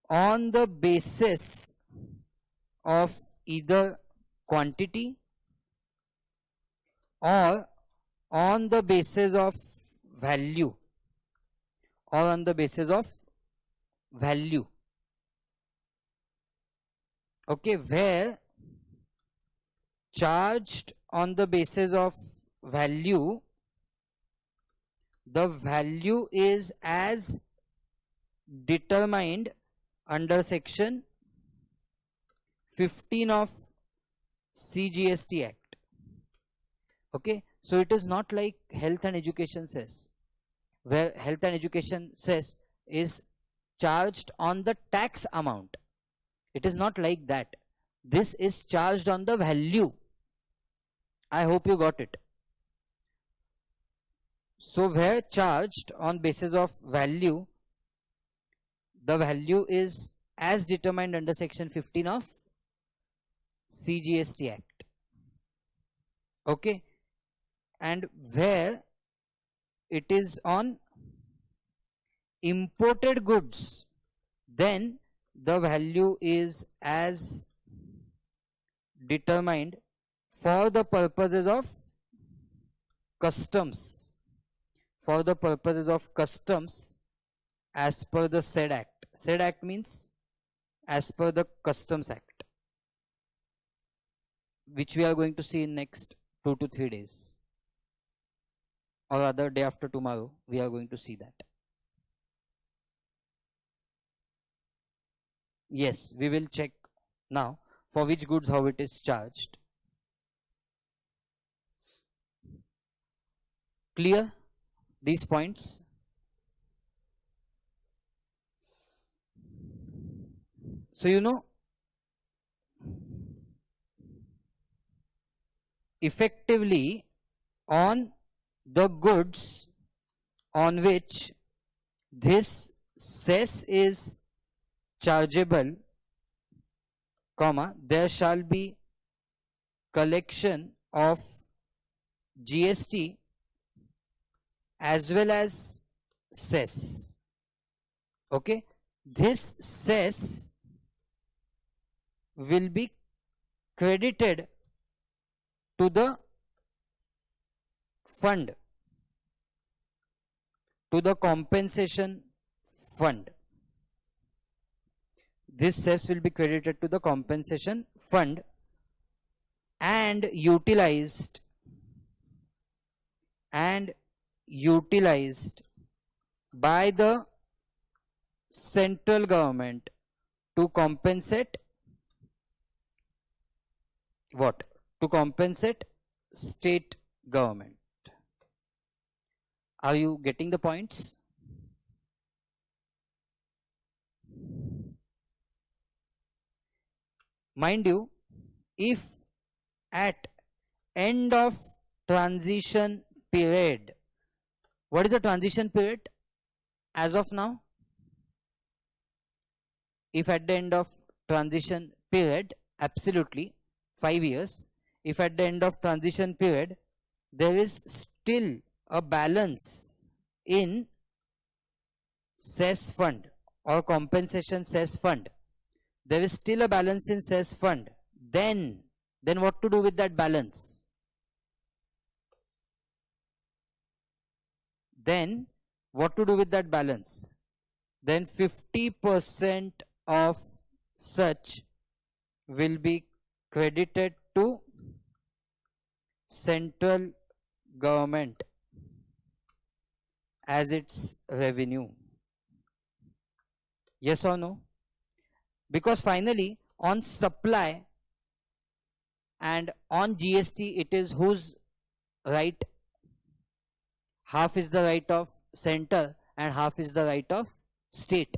Speaker 1: on the basis of either quantity or on the basis of value, or on the basis of value. Okay, where charged on the basis of value, the value is as determined under section 15 of CGST Act. Okay, so it is not like health and education cess, where health and education cess is charged on the tax amount. It is not like that. This is charged on the value. I hope you got it. So where charged on basis of value, the value is as determined under section 15 of CGST Act. Okay, and where it is on imported goods, then the value is as determined for the purposes of customs, for the purposes of customs as per the said act. Said act means as per the Customs Act, which we are going to see in next 2 to 3 days, or rather day after tomorrow we are going to see that. Yes, we will check now for which goods how it is charged. Clear these points? So you know, effectively on the goods on which this cess is chargeable, comma, there shall be collection of GST as well as cess. Okay, this cess will be credited to the fund, to the compensation fund. This cess will be credited to the compensation fund and utilized by the central government to compensate what? To compensate state government. Are you getting the points? Mind you, if at end of transition period, what is the transition period as of now? If at the end of transition period, absolutely 5 years, if at the end of transition period there is still a balance in cess fund or compensation cess fund, there is still a balance in cess fund, then what to do with that balance? then what to do with that balance? Then 50% of such will be credited to central government as its revenue. Yes or no? Because finally on supply and on GST, it is whose right? Half is the right of center and half is the right of state,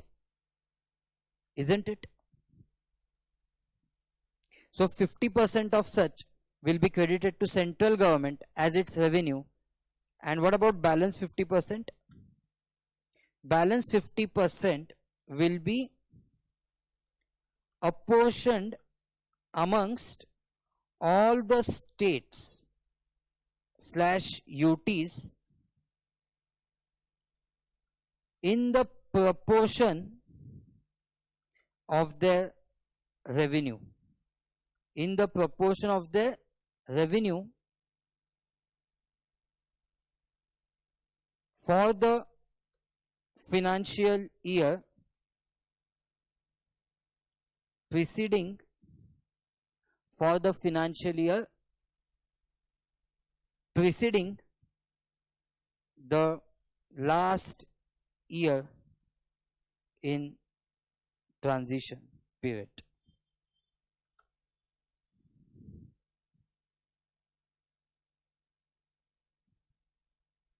Speaker 1: isn't it? So 50% of such will be credited to central government as its revenue. And what about balance 50%? Balance 50% will be apportioned amongst all the states slash UTs in the proportion of their revenue. In the proportion of their revenue for the financial year preceding, for the financial year preceding the last year in transition period.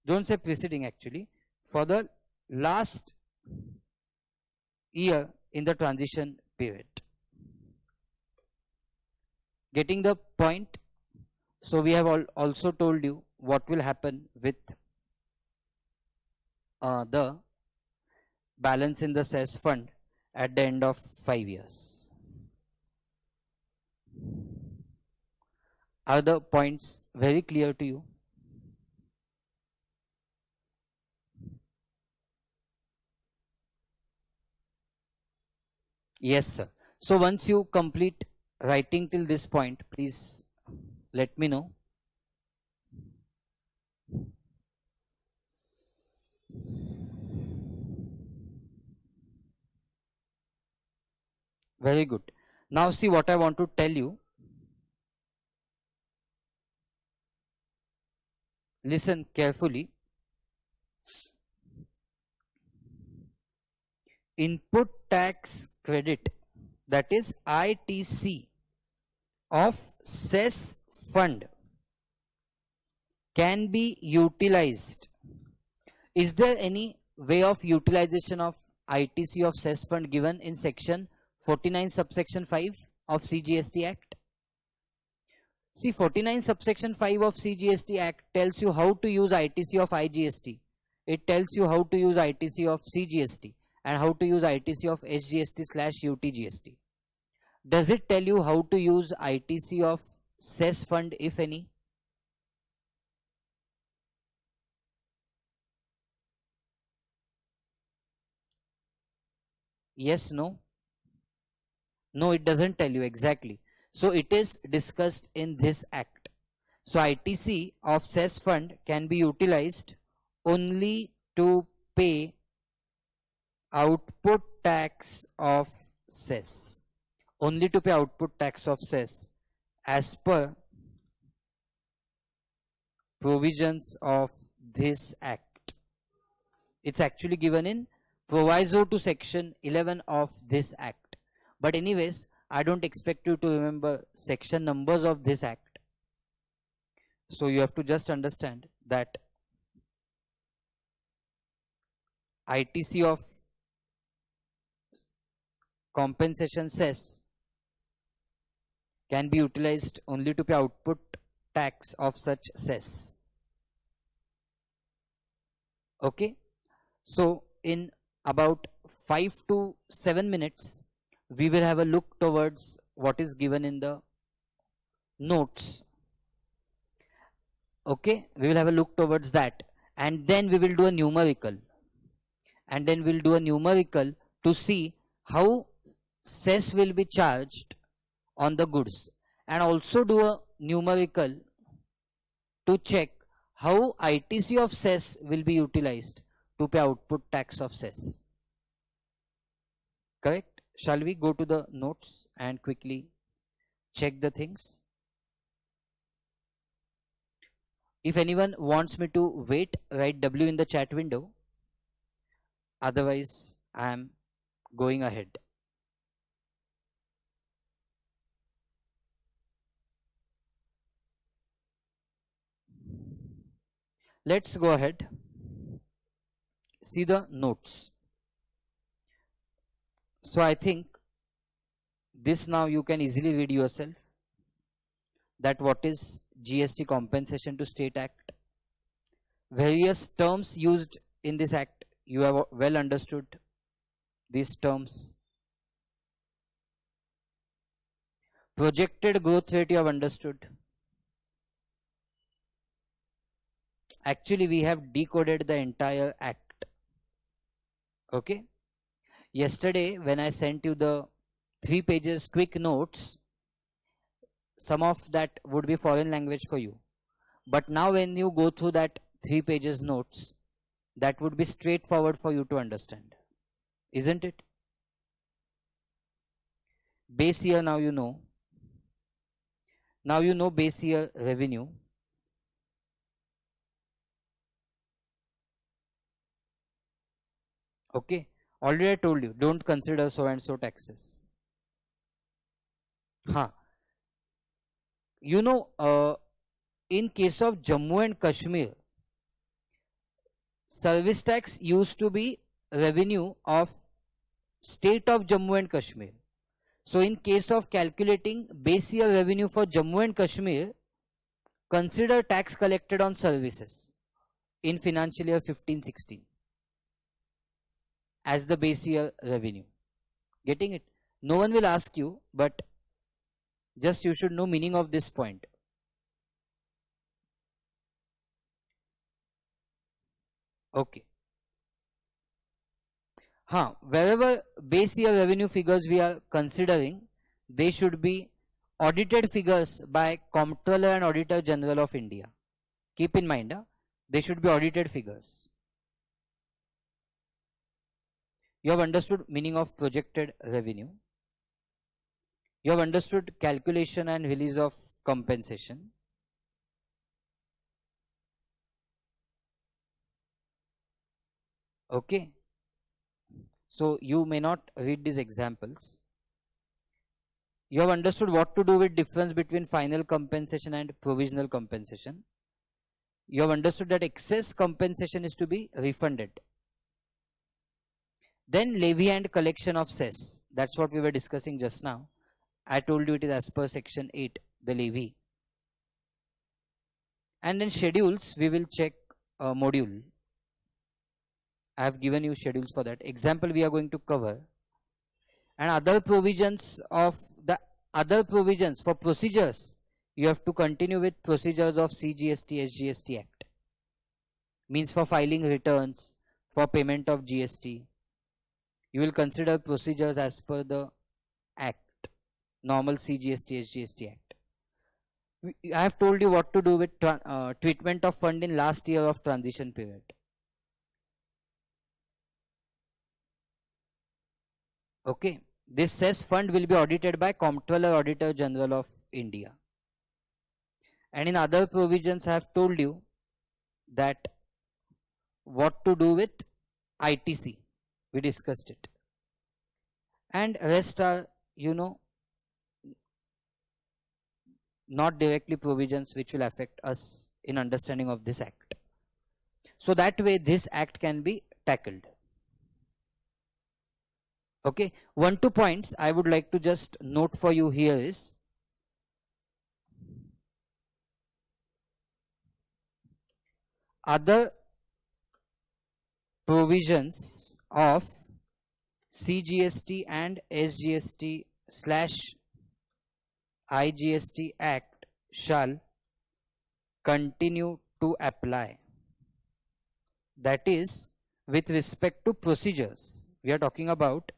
Speaker 1: Don't say preceding, actually, for the last year in the transition period. Getting the point? So we have also told you what will happen with the balance in the cess fund at the end of 5 years. Are the points very clear to you? Yes, sir. So once you complete writing till this point, please let me know. Very good. Now see what I want to tell you. Listen carefully. Input tax credit, that is ITC, of cess fund can be utilized. Is there any way of utilization of ITC of cess fund given in section 49 subsection 5 of CGST Act? See, 49 subsection 5 of CGST Act tells you how to use ITC of IGST. It tells you how to use ITC of CGST and how to use ITC of SGST slash UTGST. Does it tell you how to use ITC of cess fund, if any? Yes, no? No, it doesn't tell you exactly. So it is discussed in this act. So ITC of cess fund can be utilized only to pay output tax of cess. Only to pay output tax of cess as per provisions of this act. It's actually given in proviso to section 11 of this act. But anyways, I don't expect you to remember section numbers of this act. So you have to just understand that ITC of compensation cess can be utilized only to pay output tax of such cess. Okay, so in about 5 to 7 minutes we will have a look towards what is given in the notes. Okay, we will have a look towards that, and then we will do a numerical, and then we'll do a numerical to see how cess will be charged on the goods, and also do a numerical to check how ITC of cess will be utilized to pay output tax of cess. Correct? Shall we go to the notes and quickly check the things? If anyone wants me to wait, write W in the chat window. Otherwise, I am going ahead. Let's go ahead. See the notes. So I think this now you can easily read yourself, that what is GST compensation to state act. Various terms used in this act, you have well understood these terms. Projected growth rate you have understood. Actually, we have decoded the entire act. Okay. Yesterday, when I sent you the 3 pages quick notes, some of that would be foreign language for you. But now when you go through that 3 pages notes, that would be straightforward for you to understand. Isn't it? Base year now you know. Now you know base year revenue. Okay. Already I told you, don't consider so and so taxes. You know, in case of Jammu and Kashmir, service tax used to be revenue of state of Jammu and Kashmir. So in case of calculating base year revenue for Jammu and Kashmir, consider tax collected on services in financial year 15-16 as the base year revenue. Getting it? No one will ask you, but just you should know meaning of this point. Okay. Wherever base year revenue figures we are considering, they should be audited figures by Comptroller and Auditor General of India. Keep in mind, they should be audited figures. You have understood meaning of projected revenue. You have understood calculation and release of compensation. Okay. So you may not read these examples. You have understood what to do with difference between final compensation and provisional compensation. You have understood that excess compensation is to be refunded. Then levy and collection of cess. That's what we were discussing just now. I told you it is as per section 8, the levy. And then schedules, we will check a module. I have given you schedules for that. Example we are going to cover. And other provisions of the other provisions for procedures, you have to continue with procedures of CGST, SGST Act. Means for filing returns, for payment of GST. You will consider procedures as per the Act, normal CGST, SGST Act. I have told you what to do with treatment of fund in last year of transition period. Okay, this cess fund will be audited by Comptroller Auditor General of India. And in other provisions, I have told you that what to do with ITC. We discussed it. And rest are, you know, not directly provisions which will affect us in understanding of this act. So that way this act can be tackled. Okay, 1-2 points I would like to just note for you here is, other provisions of CGST and SGST / IGST Act shall continue to apply. That is with respect to procedures. We are talking about,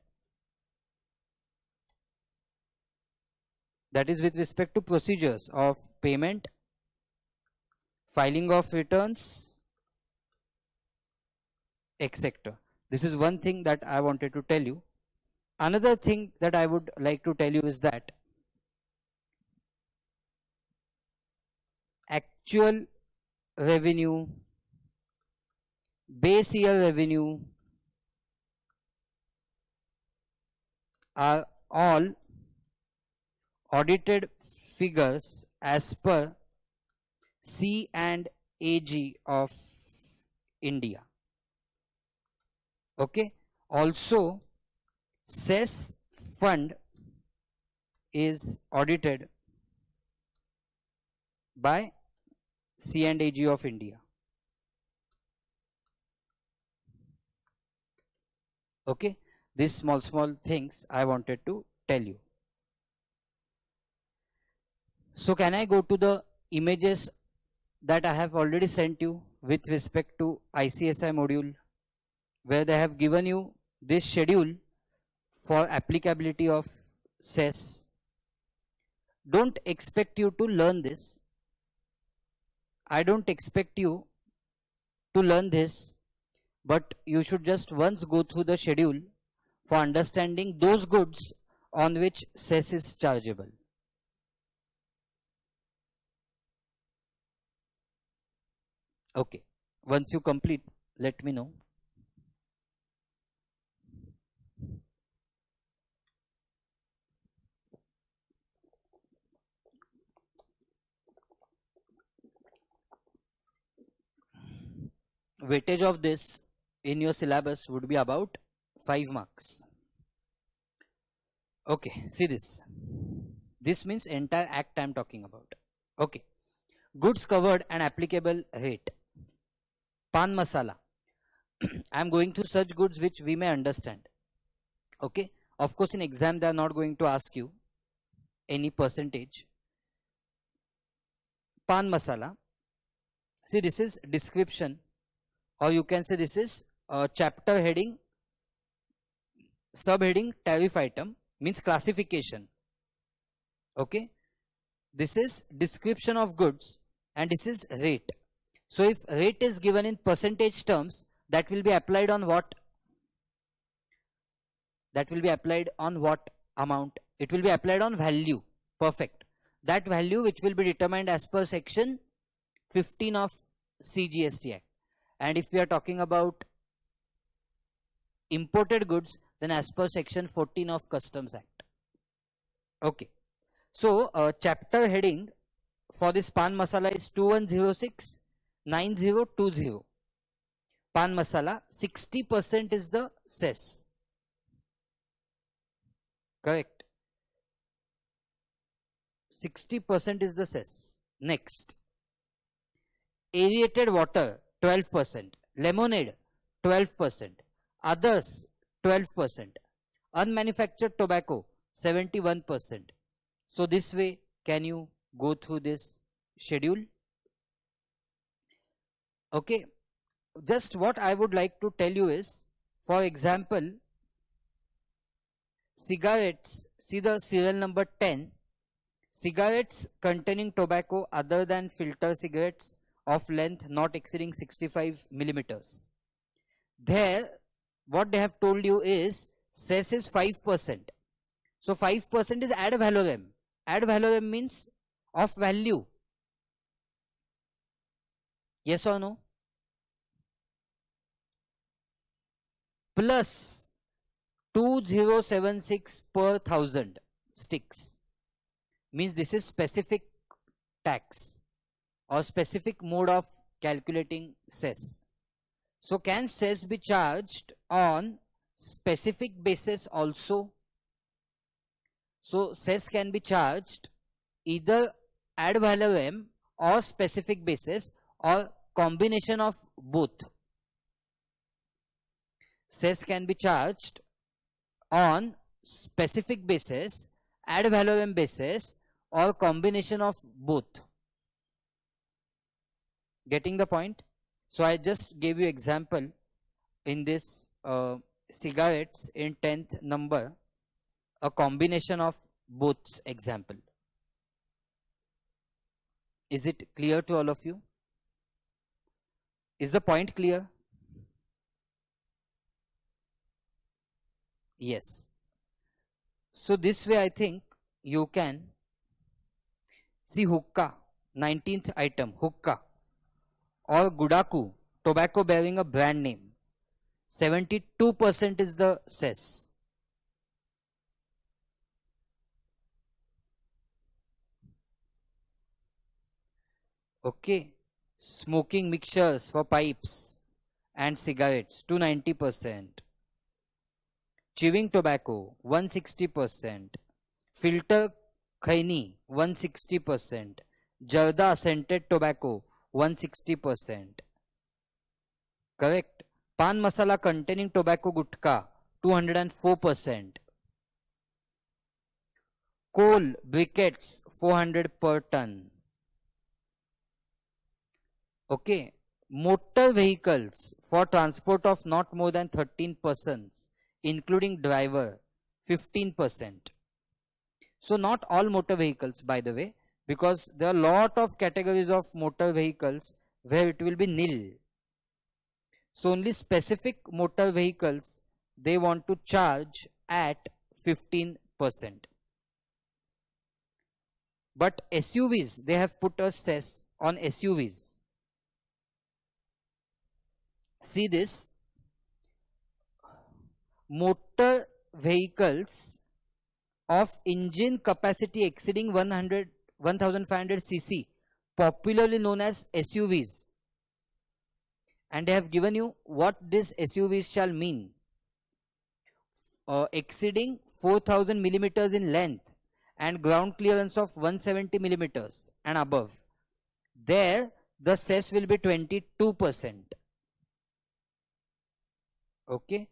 Speaker 1: that is with respect to procedures of payment, filing of returns, etc. This is one thing that I wanted to tell you. Another thing that I would like to tell you is that actual revenue, base year revenue are all audited figures as per C and AG of India. Okay. Also, cess fund is audited by C and AG of India. Okay. These small things I wanted to tell you. So can I go to the images that I have already sent you with respect to ICSI module, where they have given you this schedule for applicability of cess. Don't expect you to learn this. I don't expect you to learn this, but you should just once go through the schedule for understanding those goods on which cess is chargeable. Okay, once you complete, let me know. Weightage of this in your syllabus would be about 5 marks. Okay, see this. This means entire act I am talking about. Okay, goods covered and applicable rate. Pan masala. I am going through such goods which we may understand. Okay, of course in exam they are not going to ask you any percentage. Pan masala. See, this is description, or you can say this is chapter heading, subheading tariff item, means classification. Okay, this is description of goods and this is rate. So if rate is given in percentage terms, that will be applied on what? That will be applied on what amount? It will be applied on value. Perfect. That value which will be determined as per section 15 of CGST Act. And if we are talking about imported goods, then as per section 14 of Customs Act. Okay. So chapter heading for this pan masala is 2106 9020. Pan masala, 60% is the cess. Correct. 60% is the cess. Next, aerated water 12%, lemonade 12%, others 12%, unmanufactured tobacco 71%. So this way, can you go through this schedule? Okay, just what I would like to tell you is, for example, cigarettes, see the serial number 10, cigarettes containing tobacco other than filter cigarettes of length not exceeding 65 millimeters. There, what they have told you is, cess is 5%. So 5% is ad valorem. Ad valorem means of value. Yes or no? Plus 2076 per thousand sticks. Means this is specific tax or specific mode of calculating cess. So can cess be charged on specific basis also? So cess can be charged either ad valorem or specific basis or combination of both. Cess can be charged on specific basis, ad valorem basis, or combination of both. Getting the point? So I just gave you example in this cigarettes in 10th number, a combination of both example. Is it clear to all of you? Is the point clear? Yes. So this way I think you can see hookah, 19th item, hookah, or Gudaku, tobacco bearing a brand name. 72% is the cess. Okay. Smoking mixtures for pipes and cigarettes, 290%. Chewing tobacco, 160%. Filter khaini, 160%. Jarda scented tobacco, 160%. Correct. Pan masala containing tobacco gutka, 204%. Coal briquettes, 400 per ton. Okay. Motor vehicles for transport of not more than 13 persons, including driver, 15%. So not all motor vehicles, by the way, because there are a lot of categories of motor vehicles where it will be nil. So only specific motor vehicles they want to charge at 15%. But SUVs, they have put a cess on SUVs. See this, motor vehicles of engine capacity exceeding 1500 cc, popularly known as SUVs. And they have given you what this SUVs shall mean. Exceeding 4000 millimeters in length and ground clearance of 170 millimeters and above. There the cess will be 22%. Okay,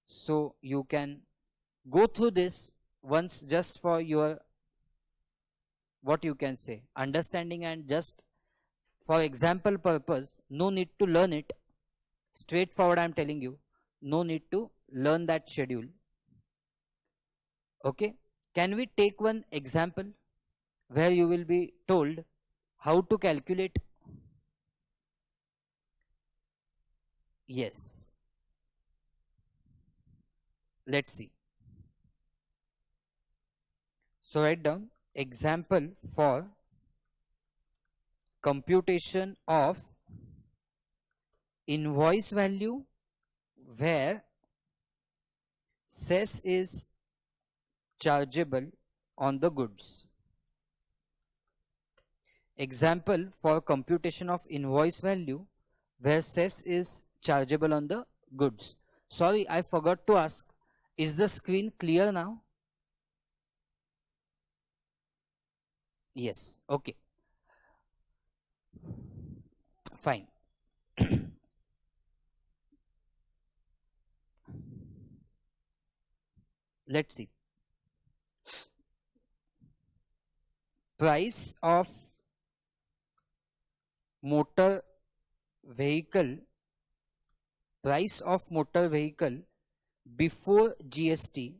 Speaker 1: so you can go through this once just for your, what you can say, understanding, and just for example purpose. No need to learn it straightforward, I am telling you. No need to learn that schedule. Okay, can we take one example where you will be told how to calculate? Yes, let's see. So write down example for computation of invoice value where cess is chargeable on the goods. Example for computation of invoice value where cess is chargeable on the goods. Sorry, I forgot to ask, is the screen clear now? Yes, okay, fine. Let's see. Price of motor vehicle, price of motor vehicle before GST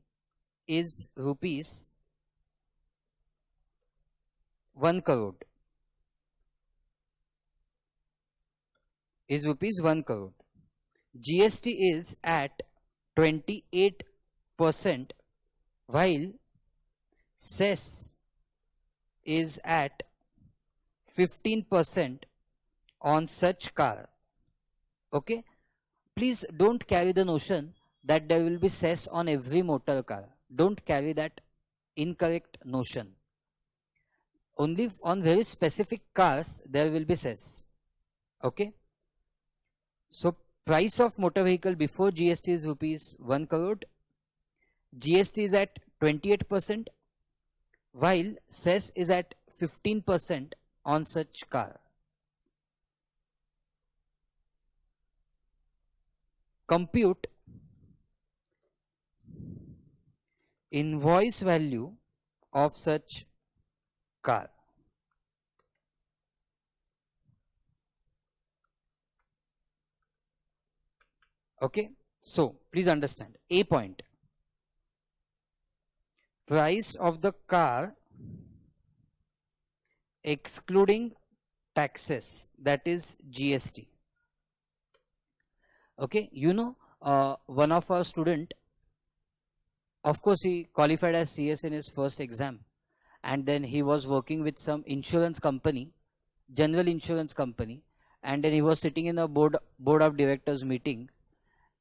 Speaker 1: is rupees 1 crore. Is rupees 1 crore. GST is at 28%, while cess is at 15% on such car. Okay, please don't carry the notion that there will be cess on every motor car. Don't carry that incorrect notion. Only on very specific cars there will be cess. Okay, so price of motor vehicle before GST is rupees 1 crore. GST is at 28%, while cess is at 15% on such car. Compute invoice value of such car. Okay, so please understand A point, price of the car excluding taxes, that is GST. Okay, one of our student, of course, he qualified as CS in his first exam, and then he was working with some insurance company, general insurance company, and then he was sitting in a board of directors meeting,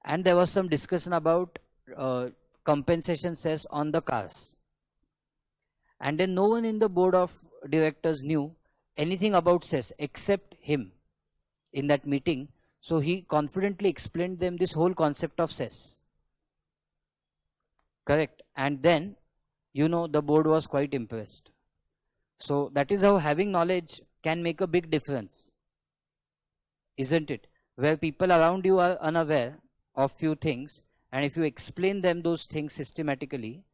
Speaker 1: and there was some discussion about uh, compensation cess on the cars, and then no one in the board of directors knew anything about cess except him in that meeting. So he confidently explained them this whole concept of cess. Correct. And then, the board was quite impressed. So that is how having knowledge can make a big difference, isn't it? Where people around you are unaware of few things, and if you explain them those things systematically,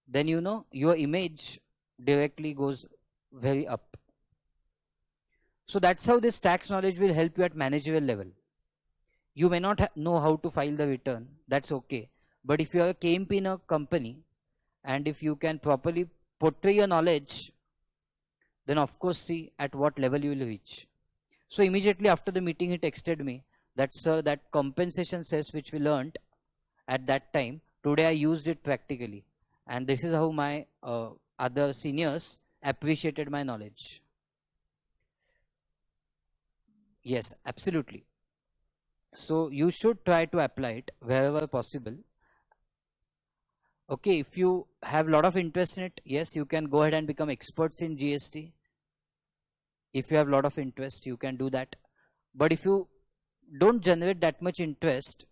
Speaker 1: then your image directly goes very up. So that's how this tax knowledge will help you at managerial level. You may not know how to file the return, that's okay. But if you are a KMP in a company, and if you can properly portray your knowledge, then of course see at what level you will reach. So immediately after the meeting, he texted me that, sir, that compensation cess which we learned at that time, today I used it practically. And this is how my other seniors appreciated my knowledge. Yes, absolutely. So you should try to apply it wherever possible. Okay, if you have a lot of interest in it, yes, you can go ahead and become experts in GST. If you have a lot of interest, you can do that. But if you don't generate that much interest,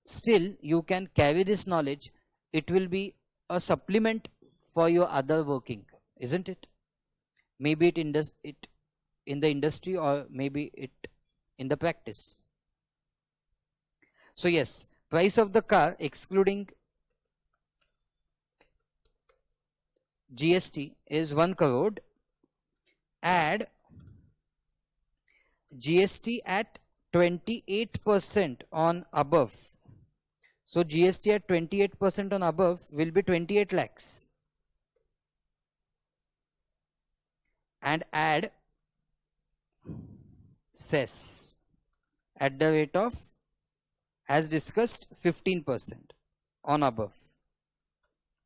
Speaker 1: still you can carry this knowledge. It will be a supplement for your other working, isn't it? Maybe it in the industry, or maybe it in the practice. So yes, price of the car excluding GST is 1 crore. Add GST at 28% on above. So GST at 28% on above will be 28 lakhs. And add cess at the rate of, as discussed, 15% on above.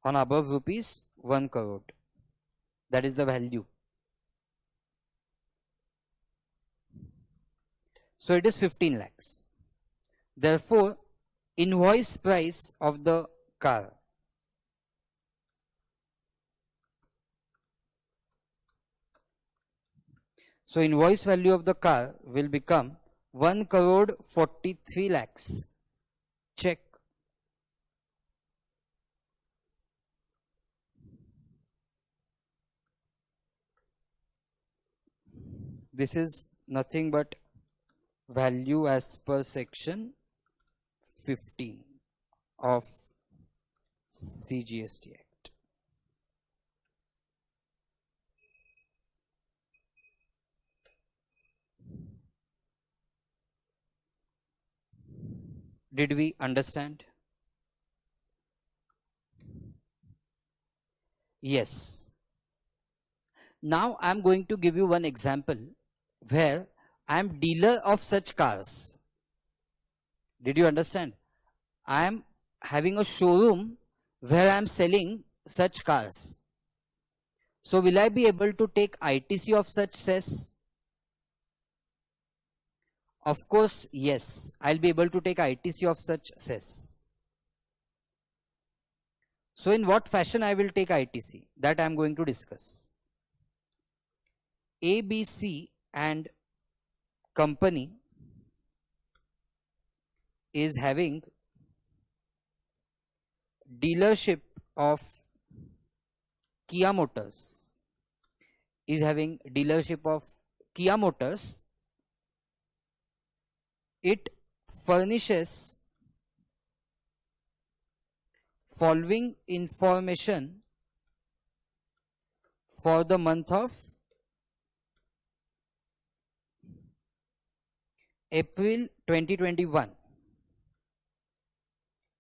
Speaker 1: On above rupees 1 crore. That is the value. So it is 15 lakhs. Therefore, invoice price of the car So invoice value of the car will become 1 crore 43 lakhs. Check. This is nothing but value as per section 15 of CGST Act. Did we understand? Yes. Now I am going to give you one example where I am dealer of such cars. Did you understand? I am having a showroom where I am selling such cars. So will I be able to take ITC of such cess? Of course, yes. I'll be able to take ITC of such cess. So in what fashion I will take ITC? That I am going to discuss. ABC and company is having dealership of Kia Motors. Is having dealership of Kia Motors. It furnishes following information for the month of April 2021.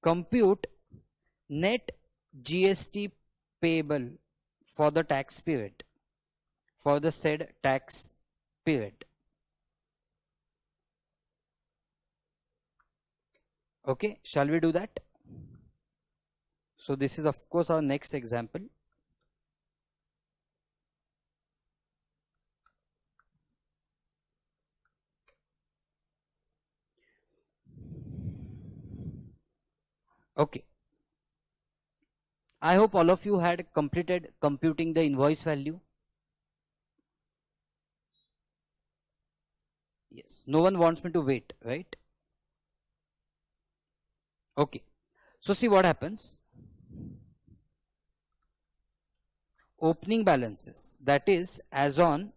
Speaker 1: Compute net GST payable for the tax period, for the said tax period. Okay, shall we do that? So this is of course our next example. Okay, I hope all of you had completed computing the invoice value. Yes, no one wants me to wait, right? Okay, so see what happens. Opening balances, that is as on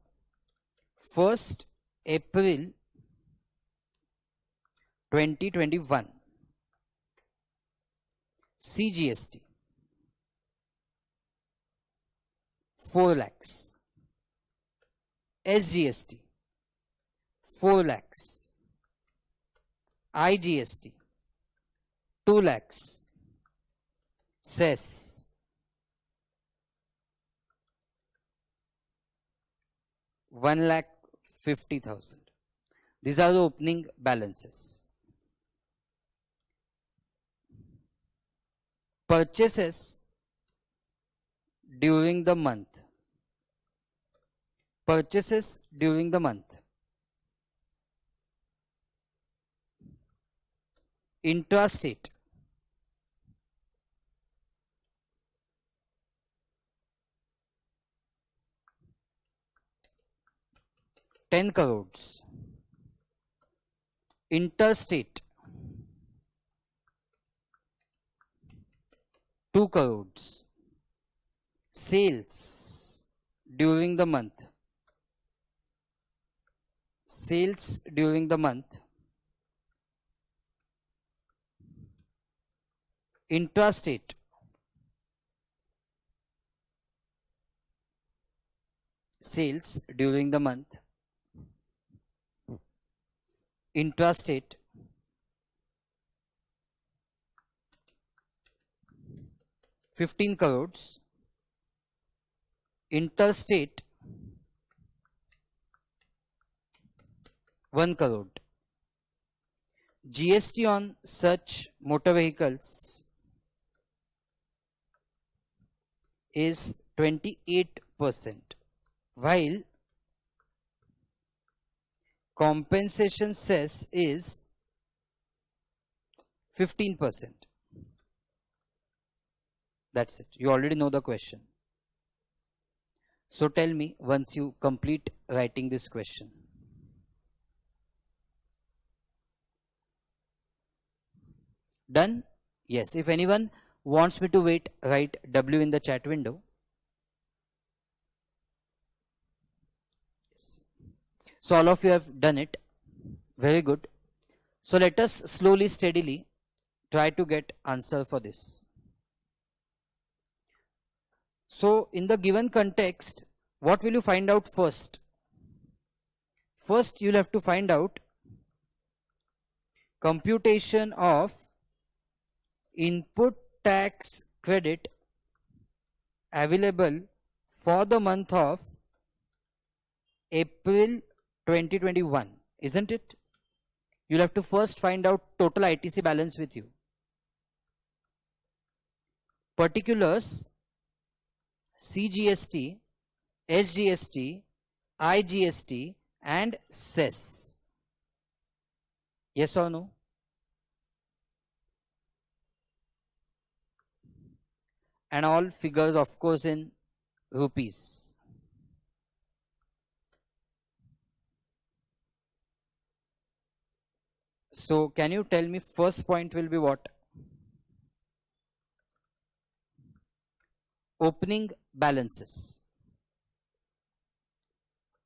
Speaker 1: 1st April 2021, CGST 4 lakhs, SGST 4 lakhs, IGST 2 lakhs, cess 1,50,000. These are the opening balances. Purchases during the month. Purchases during the month. Intrastate. ₹10 crores. Interstate 2 crores. Sales during the month. Sales during the month. Intrastate sales during the month. Intrastate 15 crores. Interstate 1 crore. GST on such motor vehicles is 28%, while compensation cess is 15%. That's it. You already know the question. So tell me once you complete writing this question. Done? Yes. If anyone wants me to wait, write W in the chat window. Yes. So all of you have done it. Very good. So let us slowly, steadily try to get answer for this. So in the given context, what will you find out first? First, you'll have to find out computation of input tax credit available for the month of April 2021, isn't it? You'll have to first find out total ITC balance with you. Particulars, CGST, SGST, IGST and cess. Yes or no? And all figures of course in rupees. So can you tell me first point will be what? Opening balances.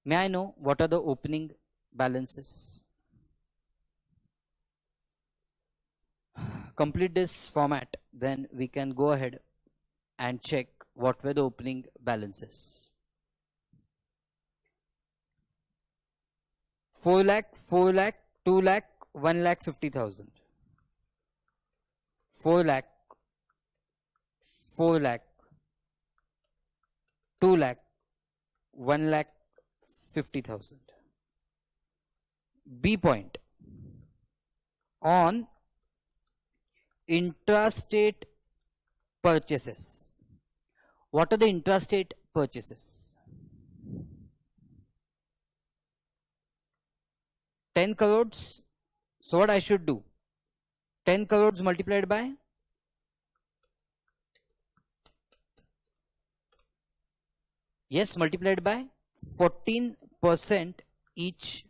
Speaker 1: May I know what are the opening balances? Complete this format, then we can go ahead and check what were the opening balances. 4 lakh, 4 lakh, 2 lakh, 1,50,000. 4 lakh, 4 lakh, 2 lakh, 1,50,000. B point, on intrastate purchases. What are the intrastate purchases? 10 crores. So what I should do? 10 crores multiplied by multiplied by 14% each.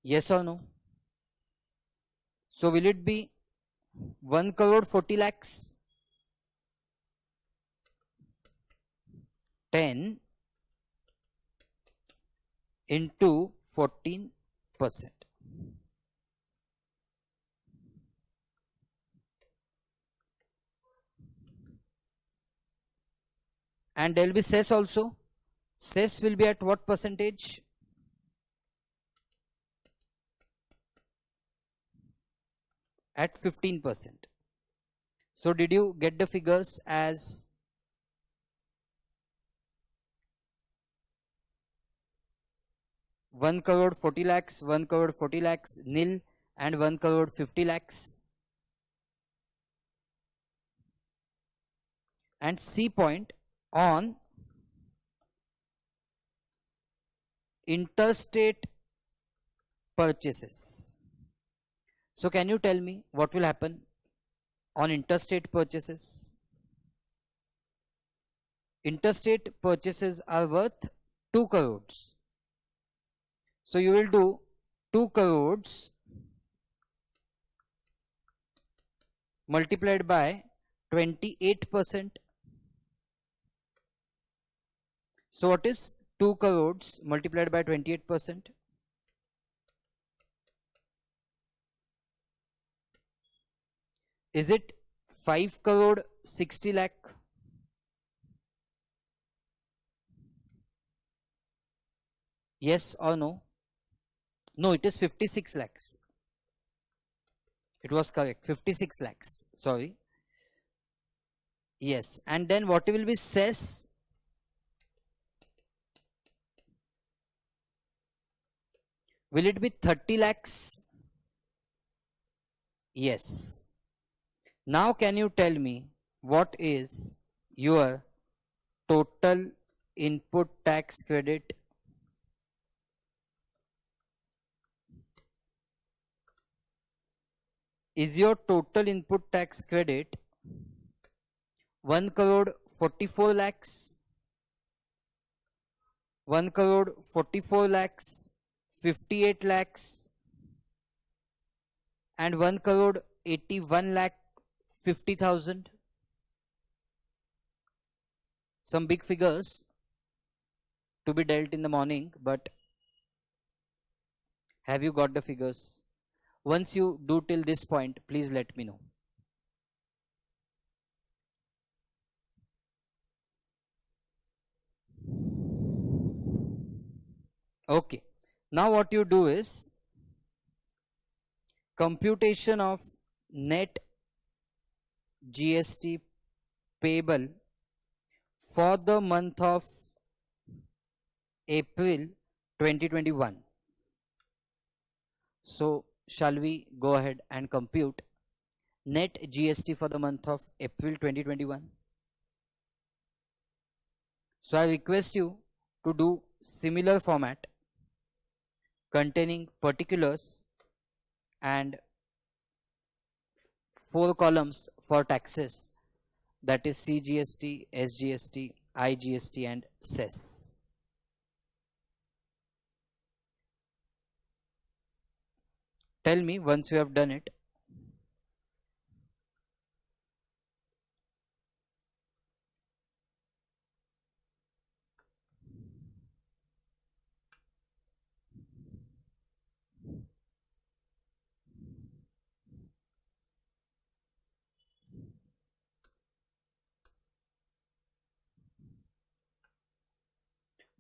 Speaker 1: Yes or no? So will it be 1 crore 40 lakhs? 10 into 14%. And there will be cess also. Cess will be at what percentage? At 15%. So did you get the figures as one crore 40 lakhs, 1 crore 40 lakhs, nil, and 1 crore 50 lakhs? And C point on interstate purchases. So can you tell me what will happen on interstate purchases? Interstate purchases are worth 2 crores. So you will do 2 crores multiplied by 28%. So what is 2 crores multiplied by 28%? Is it 5 crore 60 lakh? Yes or no? No, it is 56 lakhs. It was correct, 56 lakhs. Sorry. Yes, and then what will be cess? Will it be 30 lakhs? Yes. Now can you tell me what is your total input tax credit? Is your total input tax credit 1 crore 44 lakhs, 1 crore 44 lakhs, 58 lakhs, and 1 crore 81 lakh 50,000? Some big figures to be dealt in the morning, but have you got the figures? Once you do till this point, please let me know. Okay, now what you do is computation of net GST payable for the month of April 2021. So shall we go ahead and compute net GST for the month of April 2021? So I request you to do similar format containing particulars and 4 columns for taxes, that is CGST, SGST, IGST and cess. Tell me once you have done it.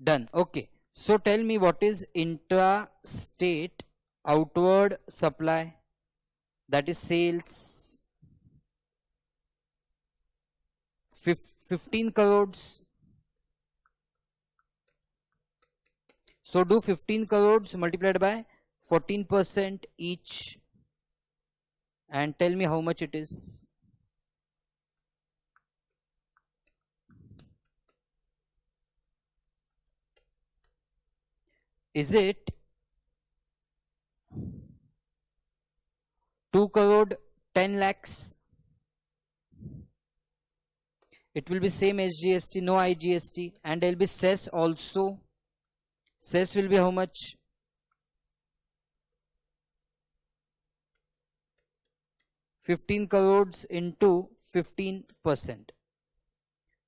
Speaker 1: Done. Okay. So tell me what is intra-state outward supply, that is sales. 15 crores. So do 15 crores multiplied by 14% each, and tell me how much it is. Is it 2 crore 10 lakhs? It will be same SGST, no IGST, and there will be cess also. Cess will be how much? 15 crores into 15%.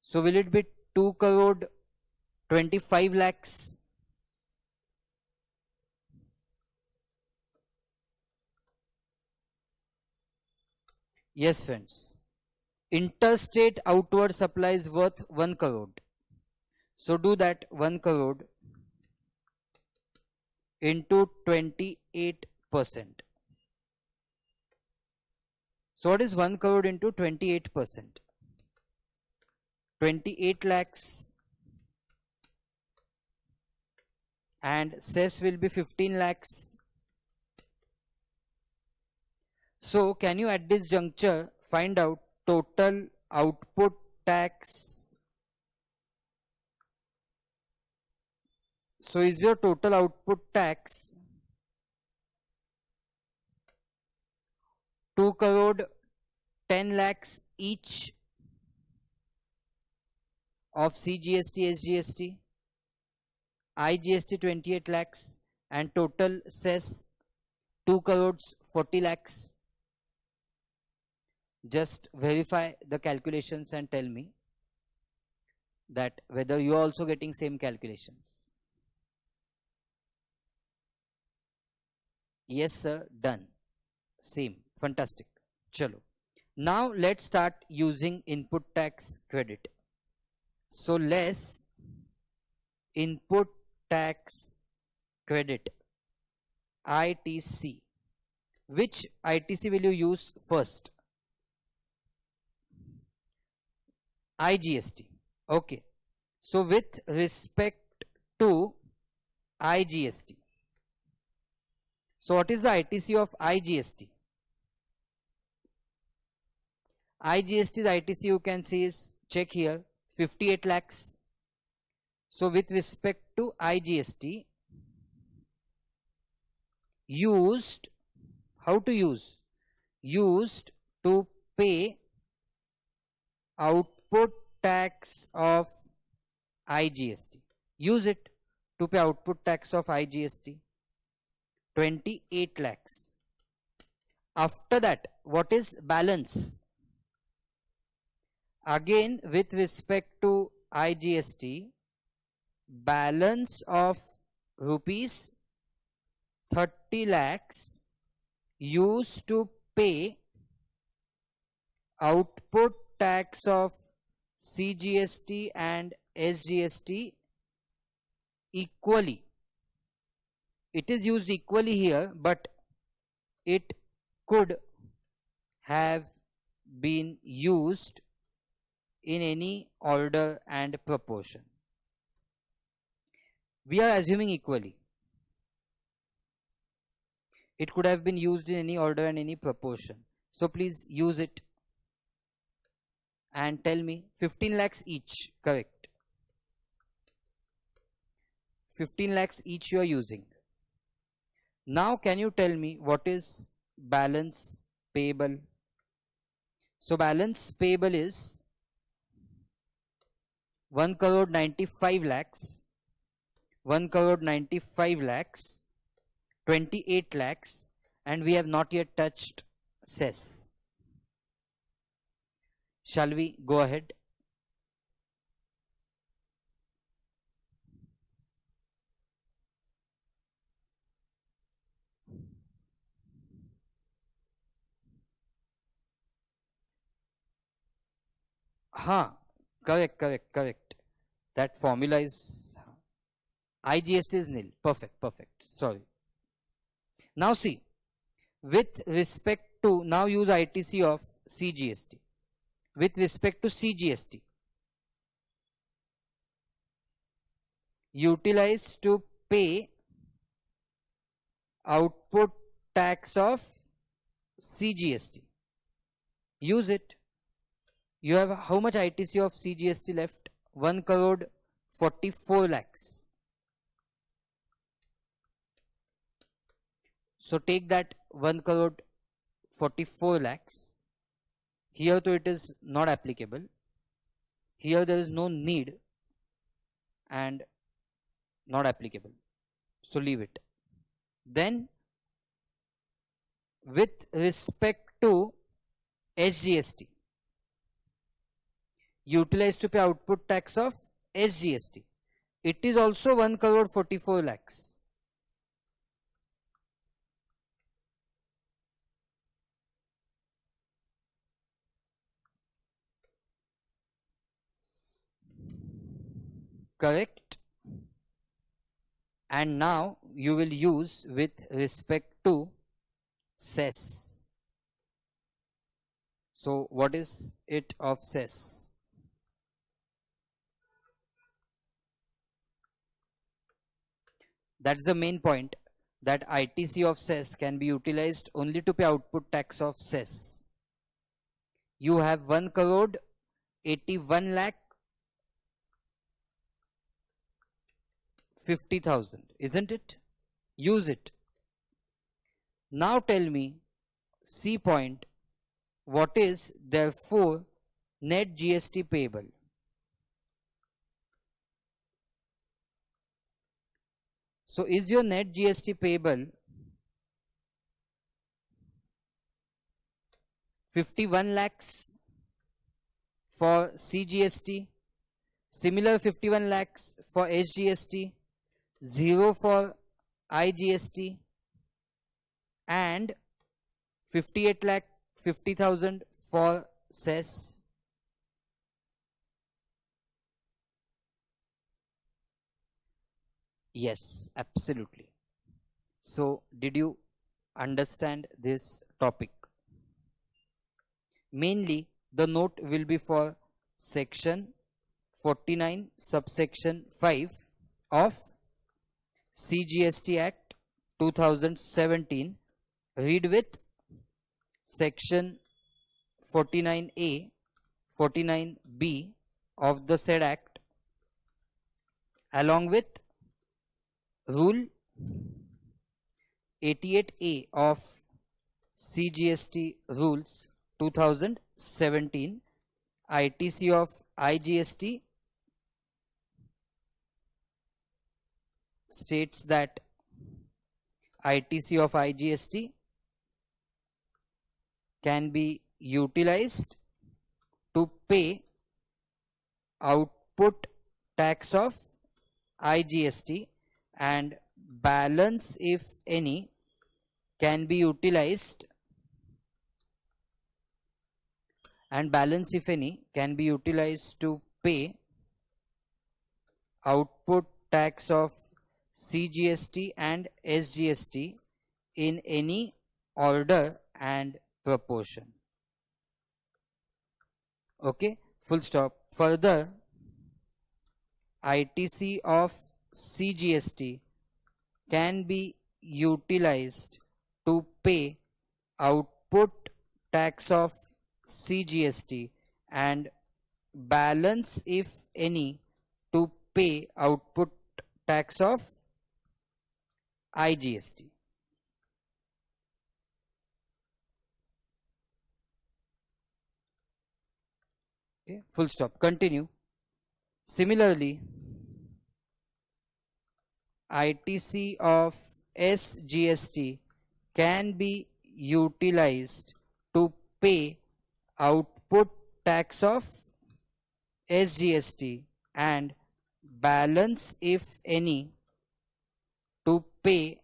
Speaker 1: So will it be 2 crore 25 lakhs? Yes, friends. Interstate outward supply is worth 1 crore. So do that 1 crore into 28%. So what is 1 crore into 28%? 28 lakhs, and cess will be 15 lakhs. So can you at this juncture find out total output tax? So is your total output tax 2 crore 10 lakhs each of CGST, SGST, IGST 28 lakhs, and total cess 2 crores 40 lakhs? Just verify the calculations and tell me that whether you are also getting same calculations. Yes sir, done. Same, fantastic. Chalo. Now let's start using input tax credit. So less input tax credit, ITC. Which ITC will you use first? IGST. Okay. So with respect to IGST. So what is the ITC of IGST? IGST, the ITC you can see is, check here, 58 lakhs. So with respect to IGST, used, how to use? Used to pay output tax of IGST. Use it to pay output tax of IGST, 28 lakhs. After that, what is balance? Again, with respect to IGST, balance of rupees 30 lakhs used to pay output tax of CGST and SGST equally. It is used equally here, but it could have been used in any order and proportion. We are assuming equally. It could have been used in any order and any proportion. So please use it and tell me. 15 lakhs each, correct. 15 lakhs each you are using. Now can you tell me what is balance payable? So balance payable is 1 crore 95 lakhs, 1 crore 95 lakhs, 28 lakhs, and we have not yet touched cess. Shall we go ahead? Correct. That formula is IGST is nil. Perfect. Sorry. Now see, with respect to, now use ITC of CGST. With respect to CGST, utilize to pay output tax of CGST. Use it. You have how much ITC of CGST left? 1 crore 44 lakhs. So take that 1 crore 44 lakhs. Here though it is not applicable. Here there is no need and not applicable. So leave it. Then with respect to SGST, utilized to pay output tax of SGST, it is also 1 crore 44 lakhs. Correct? And now you will use with respect to cess. So what is it of cess? That's the main point, that ITC of cess can be utilized only to pay output tax of cess. You have 1 crore 81 lakh 50,000, isn't it? Use it. Now tell me, C point, what is therefore net GST payable? So is your net GST payable 51 lakhs for CGST, similar 51 lakhs for SGST, 0 for IGST, and 58 lakh 50,000 for cess? Yes, absolutely. So did you understand this topic? Mainly the note will be for section 49 subsection 5 of CGST Act 2017. Read with section 49A, 49B of the said act, along with rule 88A of CGST rules 2017. ITC of IGST states that ITC of IGST can be utilized to pay output tax of IGST, and balance, if any, can be utilized to pay output tax of CGST and SGST in any order and proportion. Okay, full stop. Further, ITC of CGST can be utilized to pay output tax of CGST and balance, if any, to pay output tax of IGST. Okay, full stop. Continue. Similarly, ITC of SGST can be utilized to pay output tax of SGST and balance, if any, to pay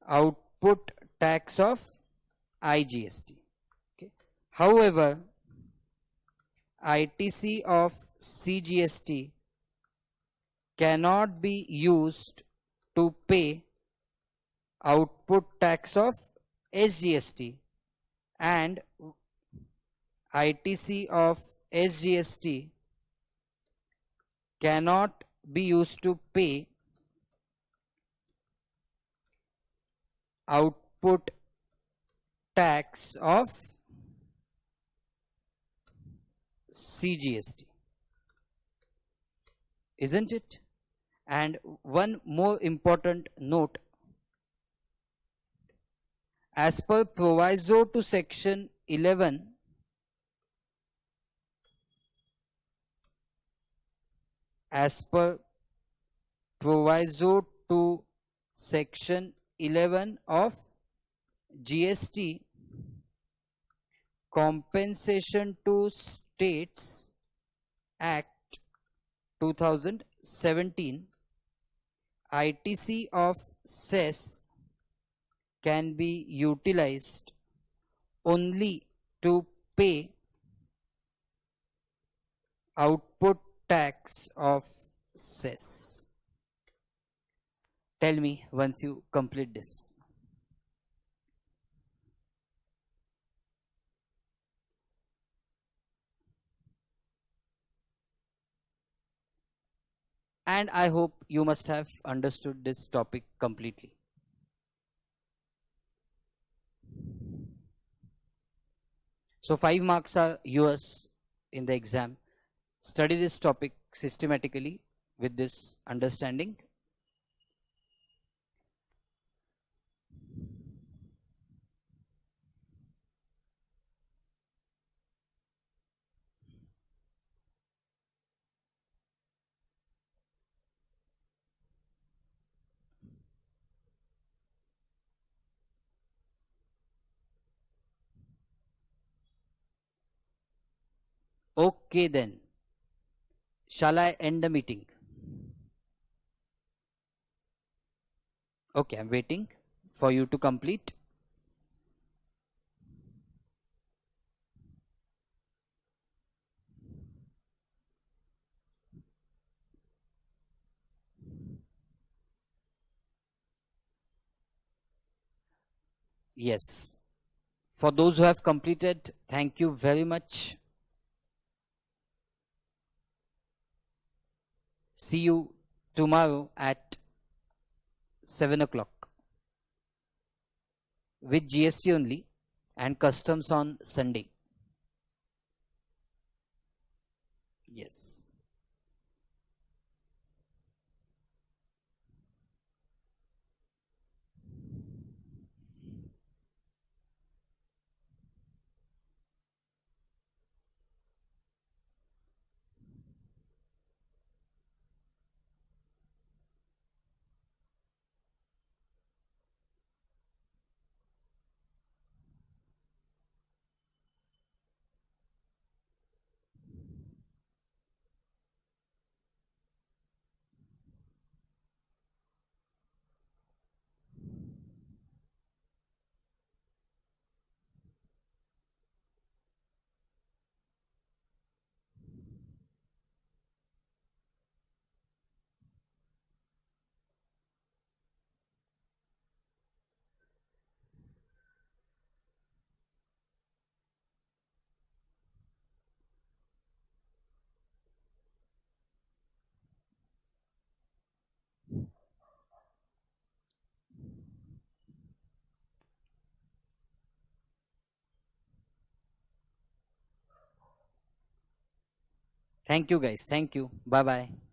Speaker 1: output tax of IGST. Okay. However, ITC of CGST cannot be used to pay output tax of SGST, and ITC of SGST cannot be used to pay output tax of CGST, isn't it? And one more important note, as per proviso to section 11, as per proviso to section 11 of GST, compensation to states act 2017, ITC of cess can be utilized only to pay output tax of cess. Tell me once you complete this. And I hope you must have understood this topic completely. So 5 marks are yours in the exam. Study this topic systematically with this understanding. Okay then. Shall I end the meeting? Okay, I'm waiting for you to complete. Yes. For those who have completed, thank you very much. See you tomorrow at 7 o'clock with GST only and customs on Sunday. Yes. Thank you guys. Thank you. Bye bye.